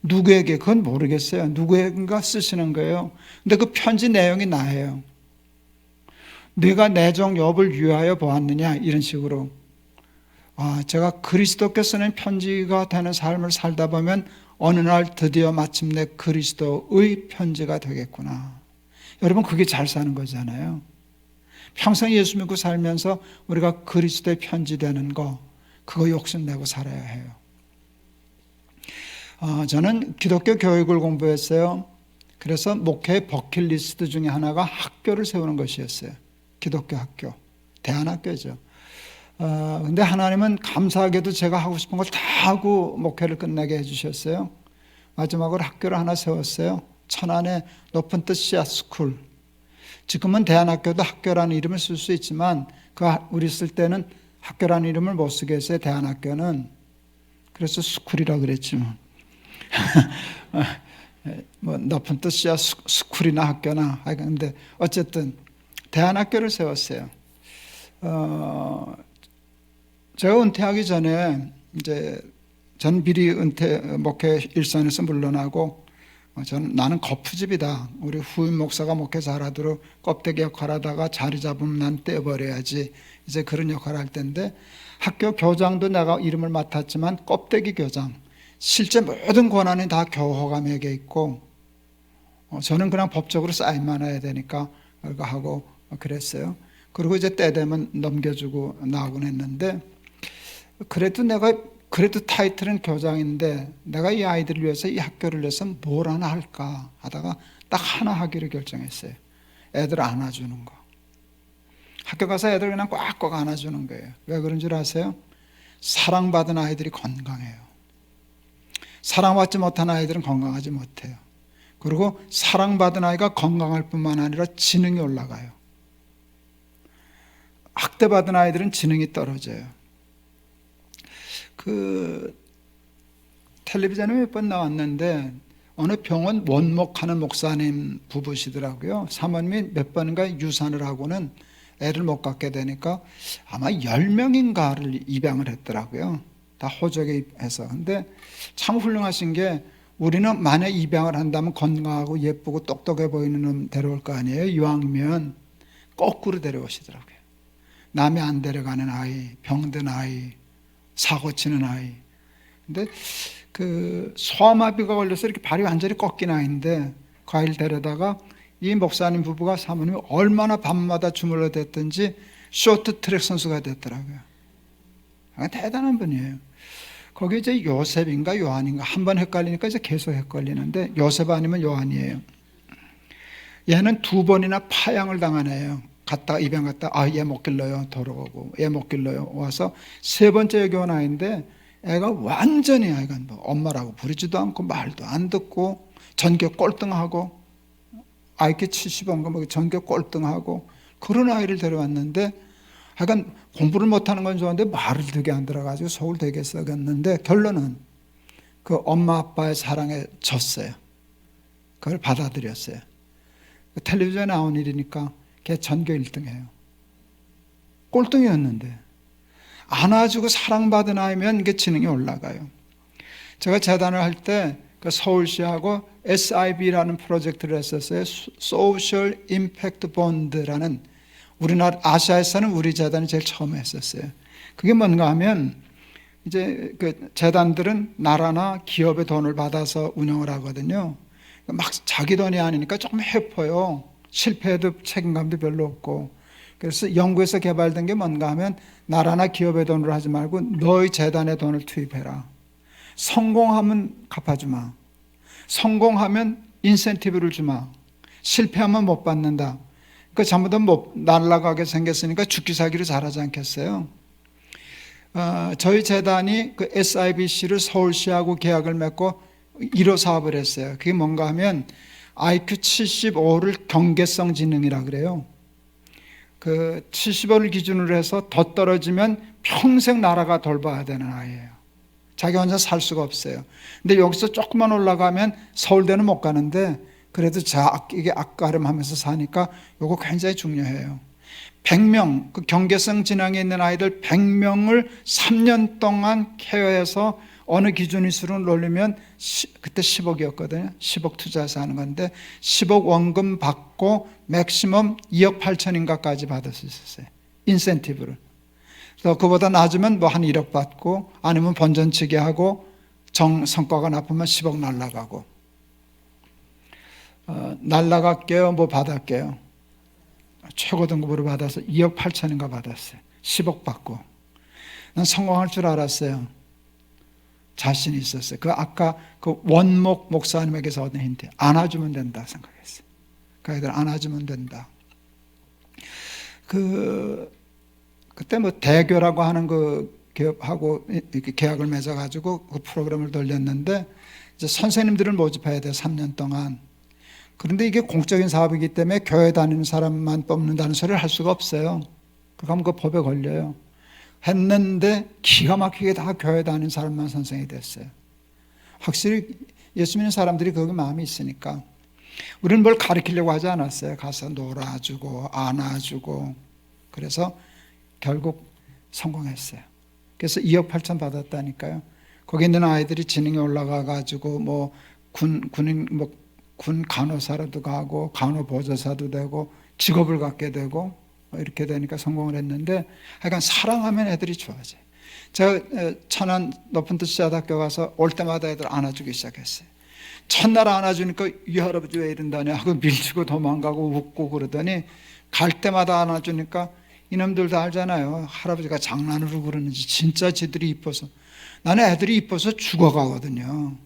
누구에게? 그건 모르겠어요. 누구에게가 쓰시는 거예요. 근데 그 편지 내용이 나예요. 네가 내 종 욥을 위하여 보았느냐, 이런 식으로. 제가 그리스도께 쓰는 편지가 되는 삶을 살다 보면 어느 날 드디어 마침내 그리스도의 편지가 되겠구나. 여러분, 그게 잘 사는 거잖아요. 평생 예수 믿고 살면서 우리가 그리스도의 편지 되는 거, 그거 욕심내고 살아야 해요. 저는 기독교 교육을 공부했어요. 그래서 목회의 버킷리스트 중에 하나가 학교를 세우는 것이었어요. 기독교 학교, 대안학교죠. 근데 하나님은 감사하게도 제가 하고 싶은 걸 다 하고 목회를 끝나게 해주셨어요. 마지막으로 학교를 하나 세웠어요. 천안의 높은 뜻 씨앗 스쿨. 지금은 대안학교도 학교라는 이름을 쓸 수 있지만 우리 쓸 때는 학교라는 이름을 못 쓰게 했어요. 대안학교는. 그래서 스쿨이라 그랬지 뭐. 뭐 높은 뜻 씨앗 스쿨이나 학교나. 근데 어쨌든 대안학교를 세웠어요. 제가 은퇴하기 전에 이제 전 미리 목회 일선에서 물러나고 나는 거푸집이다. 우리 후임 목사가 목회 잘하도록 껍데기 역할하다가 자리 잡으면 난 떼버려야지. 이제 그런 역할을 할 텐데 학교 교장도 내가 이름을 맡았지만 껍데기 교장. 실제 모든 권한이 다 교호감에게 있고 저는 그냥 법적으로 사인만 해야 되니까 그거 하고 그랬어요. 그리고 이제 때 되면 넘겨주고 나오곤 했는데 그래도 타이틀은 교장인데 내가 이 아이들을 위해서 이 학교를 위해서 뭘 하나 할까 하다가 딱 하나 하기로 결정했어요. 애들 안아주는 거. 학교 가서 애들 그냥 꽉꽉 안아주는 거예요. 왜 그런 줄 아세요? 사랑받은 아이들이 건강해요. 사랑받지 못한 아이들은 건강하지 못해요. 그리고 사랑받은 아이가 건강할 뿐만 아니라 지능이 올라가요. 학대받은 아이들은 지능이 떨어져요. 텔레비전에 몇 번 나왔는데 어느 병원 원목하는 목사님 부부시더라고요. 사모님이 몇 번인가 유산을 하고는 애를 못 갖게 되니까 아마 10명인가를 입양을 했더라고요. 다 호적에 해서. 근데 참 훌륭하신 게 우리는 만약 입양을 한다면 건강하고 예쁘고 똑똑해 보이는 놈 데려올 거 아니에요. 이왕이면 거꾸로 데려오시더라고요. 남이 안 데려가는 아이, 병든 아이, 사고 치는 아이. 근데 소아마비가 걸려서 이렇게 발이 완전히 꺾인 아이인데 그 아이를 데려다가 이 목사님 부부가 사모님이 얼마나 밤마다 주물러 댔든지 쇼트트랙 선수가 됐더라고요. 대단한 분이에요. 거기 이제 요셉인가 요한인가 한 번 헷갈리니까 이제 계속 헷갈리는데 요셉 아니면 요한이에요. 얘는 2번이나 파양을 당한 애예요. 갔다 입양 갔다 얘 못 길러요 돌아오고 얘 못 길러요 와서 3번째 여기 온 아이인데 애가 완전히 애가 뭐 엄마라고 부르지도 않고 말도 안 듣고 전교 꼴등하고 IQ 70인가 뭐 전교 꼴등하고 그런 아이를 데려왔는데 하여간 공부를 못하는 건 좋은데 말을 되게 안 들어가지고 속을 되게 썩었는데 결론은 그 엄마 아빠의 사랑에 졌어요. 그걸 받아들였어요. 텔레비전에 나온 일이니까 걔 전교 1등이에요. 꼴등이었는데 안아주고 사랑받은 아이면 이게 지능이 올라가요. 제가 재단을 할 때 그 서울시하고 SIB라는 프로젝트를 했었어요. Social Impact Bond라는 우리나라 아시아에서는 우리 재단이 제일 처음 했었어요. 그게 뭔가 하면 이제 그 재단들은 나라나 기업의 돈을 받아서 운영을 하거든요. 막 자기 돈이 아니니까 조금 해퍼요. 실패해도 책임감도 별로 없고. 그래서 영국에서 개발된 게 뭔가 하면 나라나 기업의 돈으로 하지 말고 너희 재단의 돈을 투입해라. 성공하면 갚아주마. 성공하면 인센티브를 주마. 실패하면 못 받는다. 그러니까 잘못하면 못 날아가게 생겼으니까 죽기 살기를 잘하지 않겠어요? 저희 재단이 그 SIBC를 서울시하고 계약을 맺고 1호 사업을 했어요. 그게 뭔가 하면 IQ 75를 경계성 지능이라 그래요. 그 75를 기준으로 해서 더 떨어지면 평생 나라가 돌봐야 되는 아이예요. 자기 혼자 살 수가 없어요. 근데 여기서 조금만 올라가면 서울대는 못 가는데 그래도 이게 앞가름하면서 사니까 요거 굉장히 중요해요. 100명, 그 경계성 진앙에 있는 아이들 100명을 3년 동안 케어해서 어느 기준이 수를 올리면 그때 10억이었거든요. 10억 투자해서 하는 건데 10억 원금 받고 맥시멈 2억 8천인가까지 받을 수 있었어요. 인센티브를. 그래서 그보다 낮으면 뭐 한 1억 받고 아니면 번전치기 하고 성과가 나쁘면 10억 날라가고 날라갈게요 뭐 받을게요. 최고 등급으로 받아서 2억 8천인가 받았어요. 10억 받고 난 성공할 줄 알았어요. 자신이 있었어요. 그 아까 그 원목 목사님에게서 얻은 힌트, 안아주면 된다 생각했어요. 그 아이들 안아주면 된다. 그때 뭐 대교라고 하는 그 기업하고 이렇게 계약을 맺어가지고 그 프로그램을 돌렸는데 이제 선생님들을 모집해야 돼요. 3년 동안. 그런데 이게 공적인 사업이기 때문에 교회 다니는 사람만 뽑는다는 소리를 할 수가 없어요. 그러면 그 법에 걸려요. 했는데 기가 막히게 다 교회 다니는 사람만 선생이 됐어요. 확실히 예수 믿는 사람들이 거기 마음이 있으니까. 우리는 뭘 가르치려고 하지 않았어요. 가서 놀아주고 안아주고. 그래서 결국 성공했어요. 그래서 2억 8천 받았다니까요. 거기 있는 아이들이 지능이 올라가가지고 뭐 군 간호사라도 가고 간호보조사도 되고 직업을 갖게 되고 이렇게 되니까 성공을 했는데 하여간 사랑하면 애들이 좋아져요. 제가 천안 높은 뜻 시작학교 가서 올 때마다 애들 안아주기 시작했어요. 첫날 안아주니까 이 할아버지 왜 이런다냐 하고 밀치고 도망가고 웃고 그러더니 갈 때마다 안아주니까 이놈들 다 알잖아요. 할아버지가 장난으로 그러는지 진짜 지들이 이뻐서. 나는 애들이 이뻐서 죽어가거든요.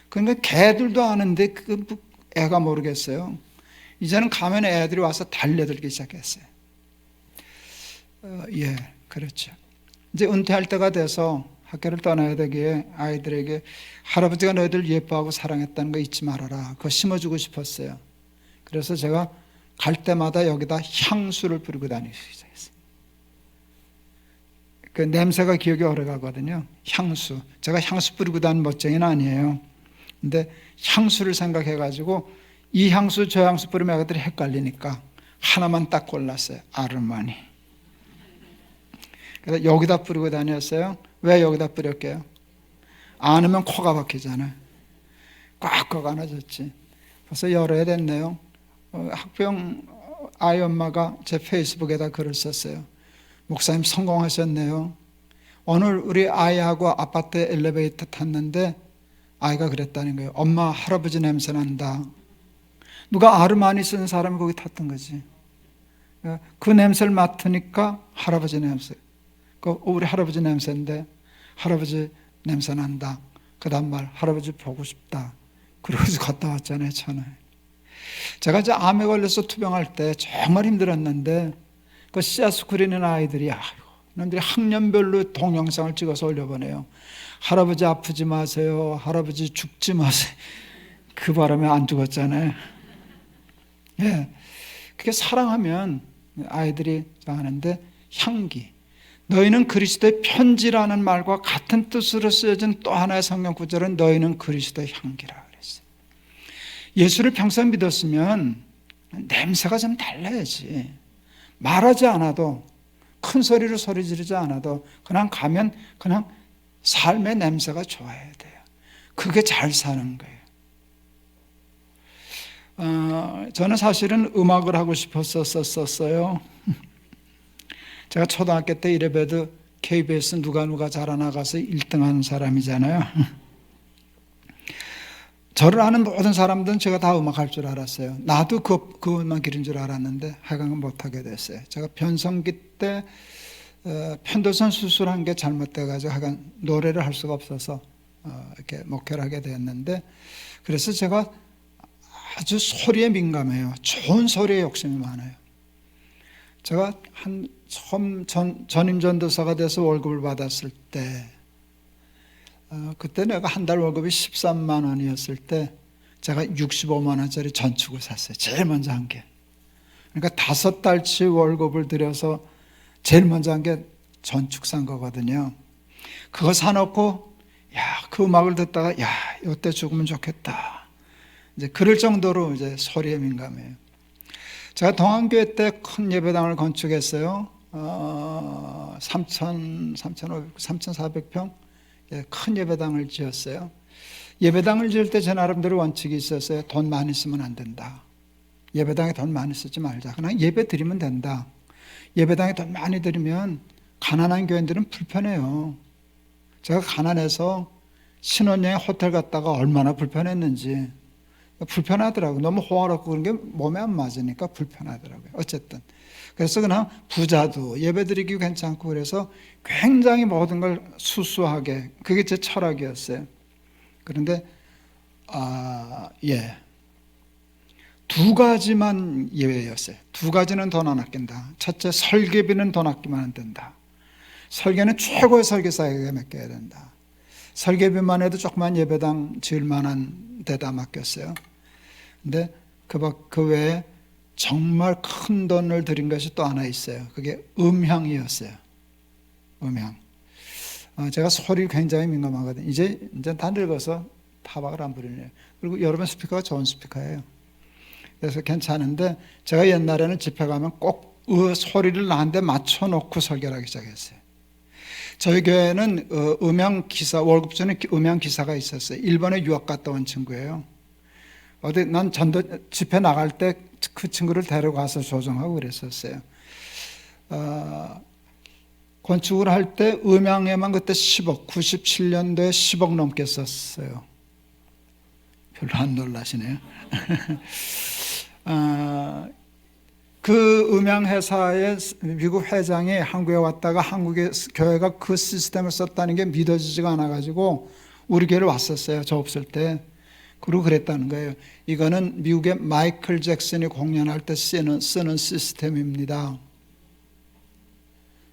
그러니까 개들도 아는데 그 애가 모르겠어요. 이제는 가면 애들이 와서 달려들기 시작했어요. 예, 그렇죠. 이제 은퇴할 때가 돼서 학교를 떠나야 되기에 아이들에게 할아버지가 너희들 예뻐하고 사랑했다는 거 잊지 말아라. 그거 심어주고 싶었어요. 그래서 제가 갈 때마다 여기다 향수를 뿌리고 다니기 시작했어요. 그 냄새가 기억이 오래 가거든요. 향수. 제가 향수 뿌리고 다니는 멋쟁이는 아니에요. 근데 향수를 생각해가지고 이 향수 저 향수 뿌리면 애들이 헷갈리니까 하나만 딱 골랐어요. 아르마니. 그래서 여기다 뿌리고 다녔어요. 왜 여기다 뿌렸게요? 안으면 코가 박히잖아요. 꽉꽉 안아줬지. 벌써 여러 해 됐네요. 학부형 아이 엄마가 제 페이스북에다 글을 썼어요. 목사님 성공하셨네요. 오늘 우리 아이하고 아파트 엘리베이터 탔는데 아이가 그랬다는 거예요. 엄마 할아버지 냄새 난다. 누가 아르마니 쓴 사람이 거기 탔던 거지. 그 냄새를 맡으니까 할아버지 냄새. 우리 할아버지 냄새인데 할아버지 냄새 난다. 그 다음 말 할아버지 보고 싶다. 그러고서 갔다 왔잖아요. 천하에. 제가 이제 암에 걸려서 투병할 때 정말 힘들었는데 그 씨앗 그리는 아이들이 놈들이 학년별로 동영상을 찍어서 올려보내요. 할아버지 아프지 마세요. 할아버지 죽지 마세요. 그 바람에 안 죽었잖아요. 예, 그게 사랑하면 아이들이 하는데 향기. 너희는 그리스도의 편지라는 말과 같은 뜻으로 쓰여진 또 하나의 성경 구절은 너희는 그리스도의 향기라 그랬어요. 예수를 평생 믿었으면 냄새가 좀 달라야지. 말하지 않아도 큰 소리로 소리 지르지 않아도 그냥 가면 그냥 삶의 냄새가 좋아야 돼요. 그게 잘 사는 거예요. 저는 사실은 음악을 하고 싶었었어요. 제가 초등학교 때 이래봬도 KBS 누가 자라나가서 1등하는 사람이잖아요. 저를 아는 모든 사람들은 제가 다 음악할 줄 알았어요. 나도 그 음악길인 줄 알았는데 하여간 못하게 됐어요. 제가 변성기 때 편도선 수술한 게 잘못돼가지고 하여간 노래를 할 수가 없어서 이렇게 목회를 하게 됐는데, 그래서 제가 아주 소리에 민감해요. 좋은 소리에 욕심이 많아요. 제가 처음 전임 전도사가 돼서 월급을 받았을 때, 그때 내가 한 달 월급이 13만 원이었을 때 제가 65만 원짜리 전축을 샀어요. 제일 먼저 한 게. 그러니까 5달치 월급을 들여서 제일 먼저 한 게 전축 산 거거든요. 그거 사놓고 그 음악을 듣다가 이때 죽으면 좋겠다. 이제 그럴 정도로 이제 소리에 민감해요. 제가 동안교회 때 큰 예배당을 건축했어요. 3,400평 큰 예배당을 지었어요. 예배당을 지을 때 제 나름대로 원칙이 있었어요. 돈 많이 쓰면 안 된다. 예배당에 돈 많이 쓰지 말자. 그냥 예배 드리면 된다. 예배당에 돈 많이 드리면 가난한 교인들은 불편해요. 제가 가난해서 신혼여행 호텔 갔다가 얼마나 불편했는지. 불편하더라고요. 너무 호화롭고 그런 게 몸에 안 맞으니까 불편하더라고요. 어쨌든. 그래서 그냥 부자도 예배드리기 괜찮고 그래서 굉장히 모든 걸 수수하게, 그게 제 철학이었어요. 그런데 두 가지만 예외였어요. 두 가지는 돈 안 아낀다. 첫째, 설계비는 돈 아끼면 안 된다. 설계는 최고의 설계사에게 맡겨야 된다. 설계비만 해도 조그만 예배당 지을 만한 데다 맡겼어요. 근데 그 외에 정말 큰 돈을 들인 것이 또 하나 있어요. 그게 음향이었어요. 음향. 제가 소리 굉장히 민감하거든요. 이제 다 늙어서 타박을 안 부리네요. 그리고 여러분 스피커가 좋은 스피커예요. 그래서 괜찮은데 제가 옛날에는 집회 가면 꼭 소리를 나한테 맞춰놓고 설교를 하기 시작했어요. 저희 교회는 음향기사, 월급 주는 음향기사가 있었어요. 일본에 유학 갔다 온 친구예요. 난 전도 집회 나갈 때 그 친구를 데려가서 조정하고 그랬었어요. 건축을 할 때 음향에만 그때 10억, 97년도에 10억 넘게 썼어요. 별로 안 놀라시네요. 그 음향회사의 미국 회장이 한국에 왔다가 한국의 교회가 그 시스템을 썼다는 게 믿어지지가 않아가지고 우리 교회를 왔었어요. 저 없을 때. 그리고 그랬다는 거예요. 이거는 미국의 마이클 잭슨이 공연할 때 쓰는 시스템입니다.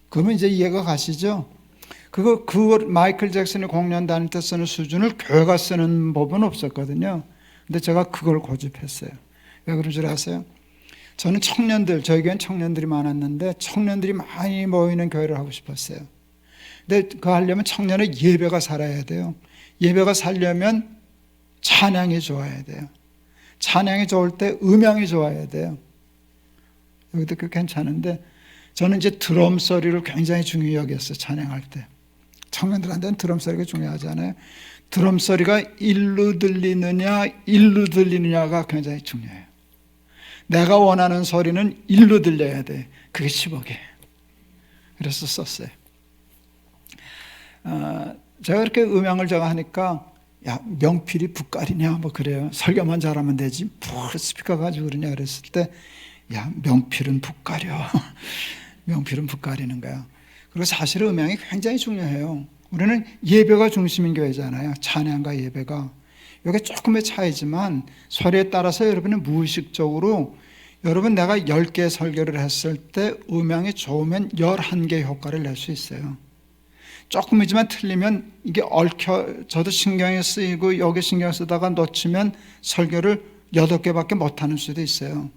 그러면 이제 이해가 가시죠? 그 마이클 잭슨이 공연 다닐 때 쓰는 수준을 교회가 쓰는 법은 없었거든요. 근데 제가 그걸 고집했어요. 왜 그런 줄 아세요? 저는 청년들, 저희 교회는 청년들이 많았는데 청년들이 많이 모이는 교회를 하고 싶었어요. 근데 그거 하려면 청년의 예배가 살아야 돼요. 예배가 살려면 찬양이 좋아야 돼요. 찬양이 좋을 때 음향이 좋아야 돼요. 여기도 그 괜찮은데 저는 이제 드럼 소리를 굉장히 중요히 여겼어요. 찬양할 때. 청년들한테는 드럼 소리가 중요하잖아요. 드럼 소리가 일로 들리느냐가 굉장히 중요해요. 내가 원하는 소리는 일로 들려야 돼. 그게 10억이에요. 그래서 썼어요. 제가 그렇게 음향을 제가 하니까 명필이 붓깔이냐 뭐 그래요. 설교만 잘하면 되지 뭘 스피커 가지고 그러냐 그랬을 때 명필은 붓깔이요. 명필은 붓깔이는 거야. 그리고 사실은 음향이 굉장히 중요해요. 우리는 예배가 중심인 교회잖아요. 찬양과 예배가. 이게 조금의 차이지만 소리에 따라서 여러분은 무의식적으로 여러분 내가 10개 설교를 했을 때 음향이 좋으면 11개 효과를 낼 수 있어요. 조금이지만 틀리면 이게 저도 신경이 쓰이고 여기 신경 쓰다가 놓치면 설교를 8개밖에 못하는 수도 있어요.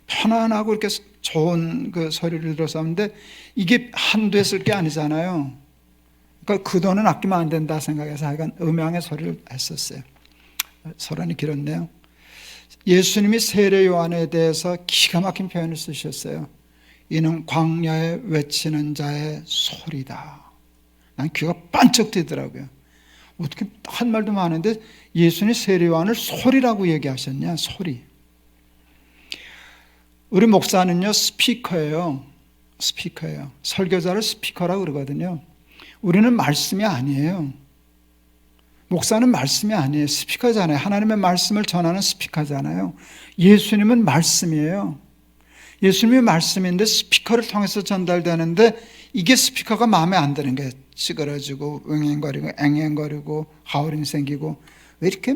편안하고 이렇게 좋은 그 소리를 들어서 하는데 이게 한두에 쓸 게 아니잖아요. 그러니까 그 돈은 아끼면 안 된다 생각해서 하여간 음향의 소리를 했었어요. 서론이 길었네요. 예수님이 세례 요한에 대해서 기가 막힌 표현을 쓰셨어요. 이는 광야에 외치는 자의 소리다. 난 귀가 반짝 뜨더라고요. 어떻게 한 말도 많은데 예수님이 세례 요한을 소리라고 얘기하셨냐? 소리. 우리 목사는요 스피커예요. 스피커예요. 설교자를 스피커라고 그러거든요. 우리는 말씀이 아니에요. 목사는 말씀이 아니에요. 스피커잖아요. 하나님의 말씀을 전하는 스피커잖아요. 예수님은 말씀이에요. 예수님이 말씀인데 스피커를 통해서 전달되는데 이게 스피커가 마음에 안 드는 게 찌그러지고 응앵거리고 앵앵거리고 하울링 생기고 왜 이렇게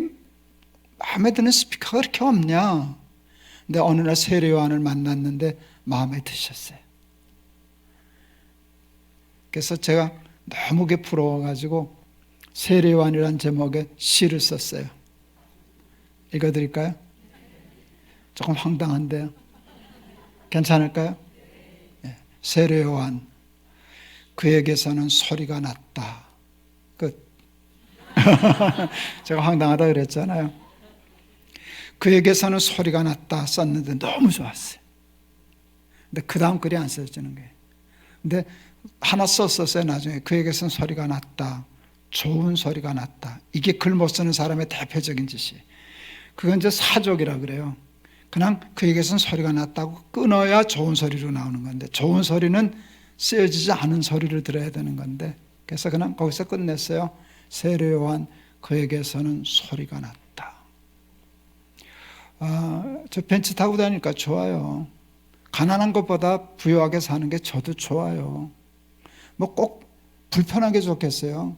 마음에 드는 스피커가 이렇게 없냐. 근데 어느 날 세례 요한을 만났는데 마음에 드셨어요. 그래서 제가 너무 부러워가지고 세례 요한이라는 제목의 시를 썼어요. 읽어드릴까요? 조금 황당한데요. 괜찮을까요? 세례 요한, 그에게서는 소리가 났다. 제가 황당하다 그랬잖아요. 그에게서는 소리가 났다 썼는데 너무 좋았어요. 근데 그 다음 글이 안 써지는 거예요. 근데 하나 썼었어요. 나중에 그에게서는 소리가 났다, 좋은 소리가 났다. 이게 글 못 쓰는 사람의 대표적인 짓이에요. 그건 이제 사족이라 그래요. 그냥 그에게서는 소리가 났다고 끊어야 좋은 소리로 나오는 건데, 좋은 소리는 쓰여지지 않은 소리를 들어야 되는 건데, 그래서 그냥 거기서 끝냈어요. 세례 요한 그에게서는 소리가 났다. 저 벤츠 타고 다니니까 좋아요. 가난한 것보다 부유하게 사는 게 저도 좋아요. 뭐 꼭 불편한 게 좋겠어요.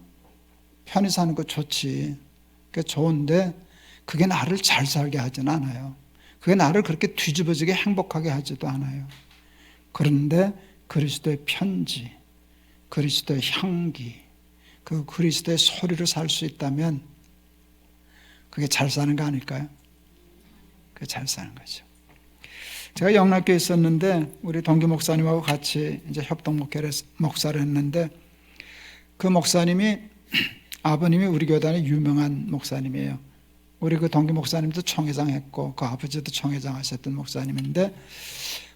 편히 사는 거 좋지. 그게 좋은데 그게 나를 잘 살게 하진 않아요. 그게 나를 그렇게 뒤집어지게 행복하게 하지도 않아요. 그런데 그리스도의 편지, 그리스도의 향기, 그 그리스도의 소리로 살 수 있다면 그게 잘 사는 거 아닐까요? 그게 잘 사는 거죠. 제가 영락교에 있었는데 우리 동기 목사님하고 같이 이제 협동 목사를 했는데, 그 목사님이 아버님이 우리 교단의 유명한 목사님이에요. 우리 그 동기 목사님도 총회장 했고 그 아버지도 총회장 하셨던 목사님인데,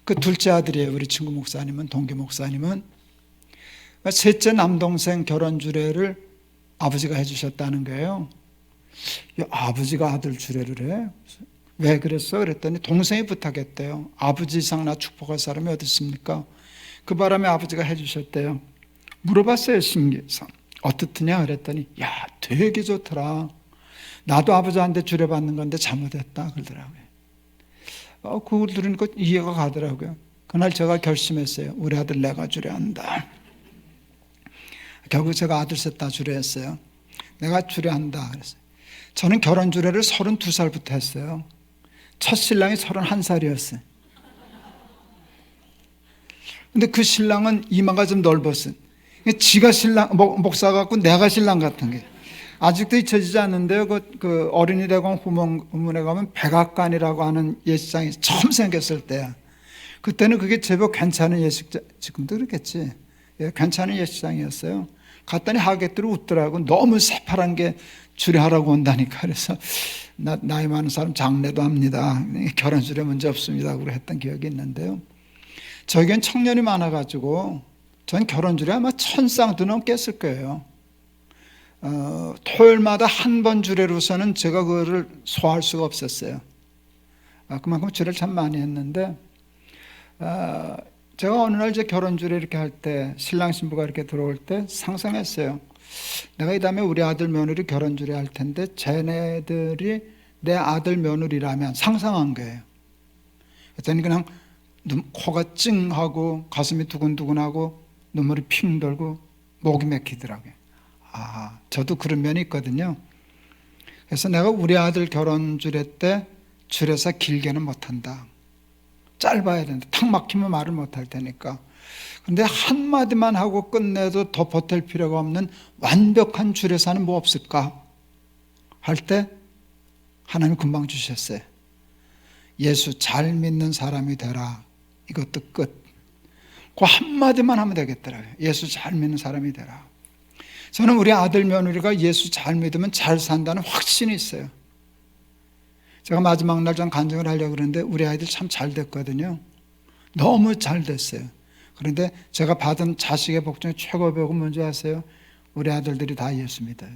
그 둘째 아들이에요. 우리 친구 목사님은, 동기 목사님은. 셋째 남동생 결혼 주례를 아버지가 해주셨다는 거예요. 야, 아버지가 아들 주례를 해? 왜 그랬어? 그랬더니 동생이 부탁했대요. 아버지 이상 나 축복할 사람이 어디 있습니까? 그 바람에 아버지가 해주셨대요. 물어봤어요. 신기해서 어떻더냐 그랬더니, 야, 되게 좋더라. 나도 아버지한테 주례받는 건데 잘못했다 그러더라고요. 그걸 들으니까 이해가 가더라고요. 그날 제가 결심했어요. 우리 아들 내가 주례한다. 결국 제가 아들 셋 다 주례했어요. 내가 주례한다 그랬어요. 저는 결혼 주례를 32살부터 했어요. 첫 신랑이 31살이었어요. 근데 그 신랑은 이마가 좀 넓었어요. 지가 신랑, 목사 같고 내가 신랑 같은 게. 아직도 잊혀지지 않는데요. 그 어린이대공 후문에 가면 백악관이라고 하는 예식장이 처음 생겼을 때, 그때는 그게 제법 괜찮은 예식장, 지금도 그렇겠지. 예, 괜찮은 예식장이었어요. 갔더니 하객들이 웃더라고. 너무 새파란 게 주례하라고 온다니까. 그래서 나이 많은 사람 장례도 합니다. 결혼 주례 문제 없습니다. 그러고 했던 기억이 있는데요. 저에겐 청년이 많아가지고 전 결혼 주례 아마 1000쌍도 넘겠을 거예요. 토요일마다 한 번 주례로서는 제가 그거를 소화할 수가 없었어요. 그만큼 주례를 참 많이 했는데, 제가 어느 날 제 결혼 주례 이렇게 할 때, 신랑 신부가 이렇게 들어올 때 상상했어요. 내가 이 다음에 우리 아들 며느리 결혼 주례 할 텐데 쟤네들이 내 아들 며느리라면, 상상한 거예요. 그랬더니 그냥 코가 찡하고 가슴이 두근두근하고 눈물이 핑 돌고 목이 맥히더라고요. 저도 그런 면이 있거든요. 그래서 내가 우리 아들 결혼 주례 때 주례사 길게는 못한다. 짧아야 된다. 탁 막히면 말을 못할 테니까. 근데 한마디만 하고 끝내도 더 보탤 필요가 없는 완벽한 주례사는 뭐 없을까? 할 때 하나님 금방 주셨어요. 예수 잘 믿는 사람이 되라. 이것도 끝. 그 한마디만 하면 되겠더라고요. 예수 잘 믿는 사람이 되라. 저는 우리 아들 며느리가 예수 잘 믿으면 잘 산다는 확신이 있어요. 제가 마지막 날 좀 간증을 하려고 그러는데 우리 아이들 참 잘 됐거든요. 너무 잘 됐어요. 그런데 제가 받은 자식의 복 중에 최고 복은 뭔지 아세요? 우리 아들들이 다 예수 믿어요.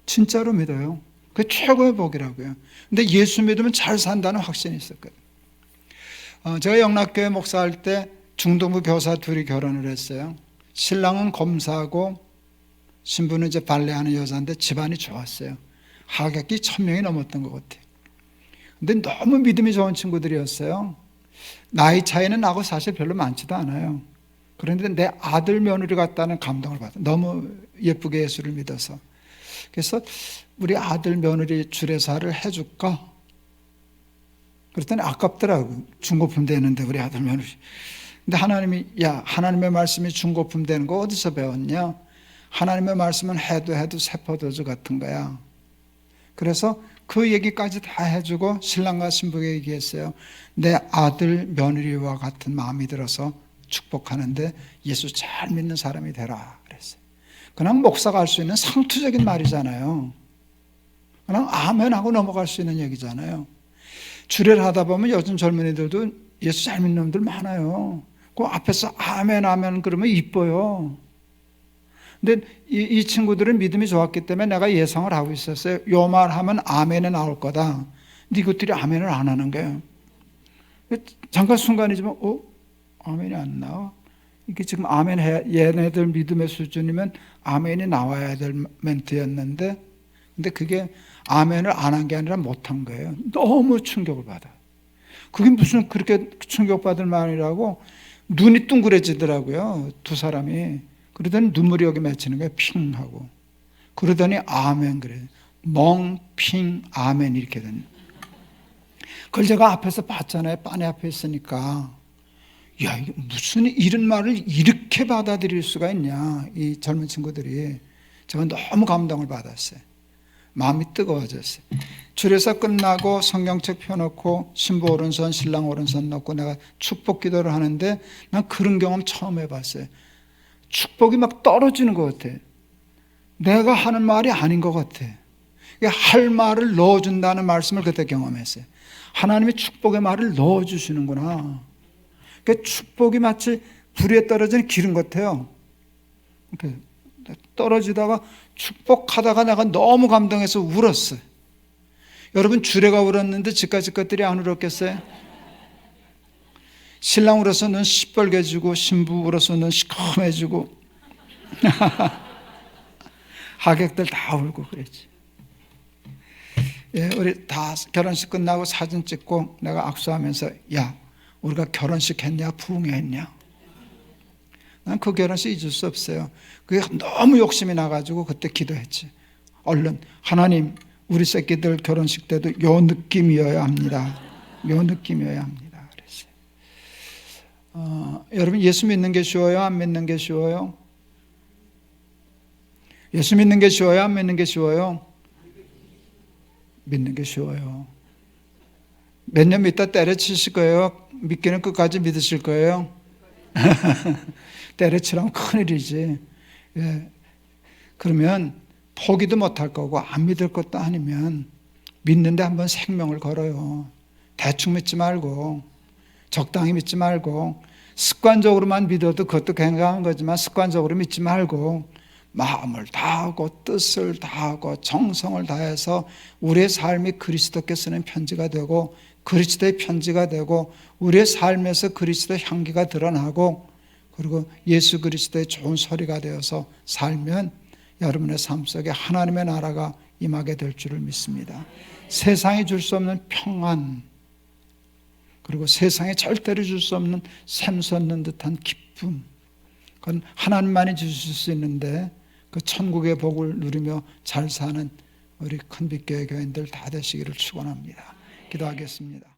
진짜로 믿어요. 그게 최고의 복이라고요. 근데 예수 믿으면 잘 산다는 확신이 있었거든요. 제가 영락교회 목사할 때 중동부 교사 둘이 결혼을 했어요. 신랑은 검사하고 신부는 이제 발레하는 여자인데 집안이 좋았어요. 하객이 1000명이 넘었던 것 같아요. 근데 너무 믿음이 좋은 친구들이었어요. 나이 차이는 나하고 사실 별로 많지도 않아요. 그런데 내 아들 며느리 같다는 감동을 받아요. 너무 예쁘게 예수를 믿어서. 그래서 우리 아들 며느리 주례사를 해줄까? 그랬더니 아깝더라고. 중고품 되는데 우리 아들 며느리. 근데 하나님이, 야, 하나님의 말씀이 중고품 되는 거 어디서 배웠냐? 하나님의 말씀은 해도 세포도주 같은 거야. 그래서 그 얘기까지 다 해주고 신랑과 신부에게 얘기했어요. 내 아들 며느리와 같은 마음이 들어서 축복하는데 예수 잘 믿는 사람이 되라 그랬어요. 그냥 목사가 할 수 있는 상투적인 말이잖아요. 그냥 아멘하고 넘어갈 수 있는 얘기잖아요. 주례를 하다 보면 요즘 젊은이들도 예수 잘 믿는 놈들 많아요. 그 앞에서 아멘 아멘 그러면 이뻐요. 근데 이 친구들은 믿음이 좋았기 때문에 내가 예상을 하고 있었어요. 요 말 하면 아멘이 나올 거다. 근데 이것들이 아멘을 안 하는 거예요. 잠깐 순간이지만 아멘이 안 나와. 이게 지금 아멘 해야, 얘네들 믿음의 수준이면 아멘이 나와야 될 멘트였는데, 근데 그게 아멘을 안 한 게 아니라 못한 거예요. 너무 충격을 받아요. 그게 무슨 그렇게 충격받을 말이라고 눈이 둥그레지더라고요. 두 사람이. 그러더니 눈물이 여기 맺히는 거예요. 핑 하고. 그러더니 아멘 그래요. 멍, 핑, 아멘 이렇게 되는. 그걸 제가 앞에서 봤잖아요. 빤에 앞에 있으니까. 야, 이게 무슨 이런 말을 이렇게 받아들일 수가 있냐. 이 젊은 친구들이. 제가 너무 감동을 받았어요. 마음이 뜨거워졌어요. 주례사 끝나고 성경책 펴놓고 신부 오른손 신랑 오른손 놓고 내가 축복 기도를 하는데 난 그런 경험 처음 해봤어요. 축복이 막 떨어지는 것 같아. 내가 하는 말이 아닌 것 같아. 할 말을 넣어준다는 말씀을 그때 경험했어요. 하나님이 축복의 말을 넣어주시는구나. 축복이 마치 불 위에 떨어지는 기름 같아요. 떨어지다가 축복하다가 내가 너무 감동해서 울었어요. 여러분 주례가 울었는데 집까지 것들이 안 울었겠어요? 신랑 울어서 눈 시뻘개지고 신부 울어서 눈 시커매지고 하객들 다 울고 그랬지. 예, 우리 다 결혼식 끝나고 사진 찍고 내가 악수하면서 야 우리가 결혼식 했냐 부흥했냐. 난 그 결혼식 잊을 수 없어요. 그게 너무 욕심이 나가지고 그때 기도했지. 얼른 하나님 우리 새끼들 결혼식 때도 요 느낌이어야 합니다. 요 느낌이어야 합니다. 그랬어요. 여러분 예수 믿는 게 쉬워요? 안 믿는 게 쉬워요? 예수 믿는 게 쉬워요? 안 믿는 게 쉬워요? 믿는 게 쉬워요. 몇 년 믿다 때려치실 거예요? 믿기는 끝까지 믿으실 거예요? 때려치라면 큰일이지. 예. 그러면 포기도 못할 거고 안 믿을 것도 아니면 믿는데 한번 생명을 걸어요. 대충 믿지 말고 적당히 믿지 말고 습관적으로만 믿어도 그것도 굉장한 거지만 습관적으로 믿지 말고 마음을 다하고 뜻을 다하고 정성을 다해서 우리의 삶이 그리스도께 쓰는 편지가 되고 그리스도의 편지가 되고 우리의 삶에서 그리스도의 향기가 드러나고 그리고 예수 그리스도의 좋은 소리가 되어서 살면 여러분의 삶 속에 하나님의 나라가 임하게 될 줄을 믿습니다. 세상이 줄 수 없는 평안 그리고 세상에 절대로 줄 수 없는 샘솟는 듯한 기쁨 그건 하나님만이 주실 수 있는데 그 천국의 복을 누리며 잘 사는 우리 큰빛교회 교인들 다 되시기를 축원합니다. 기도하겠습니다.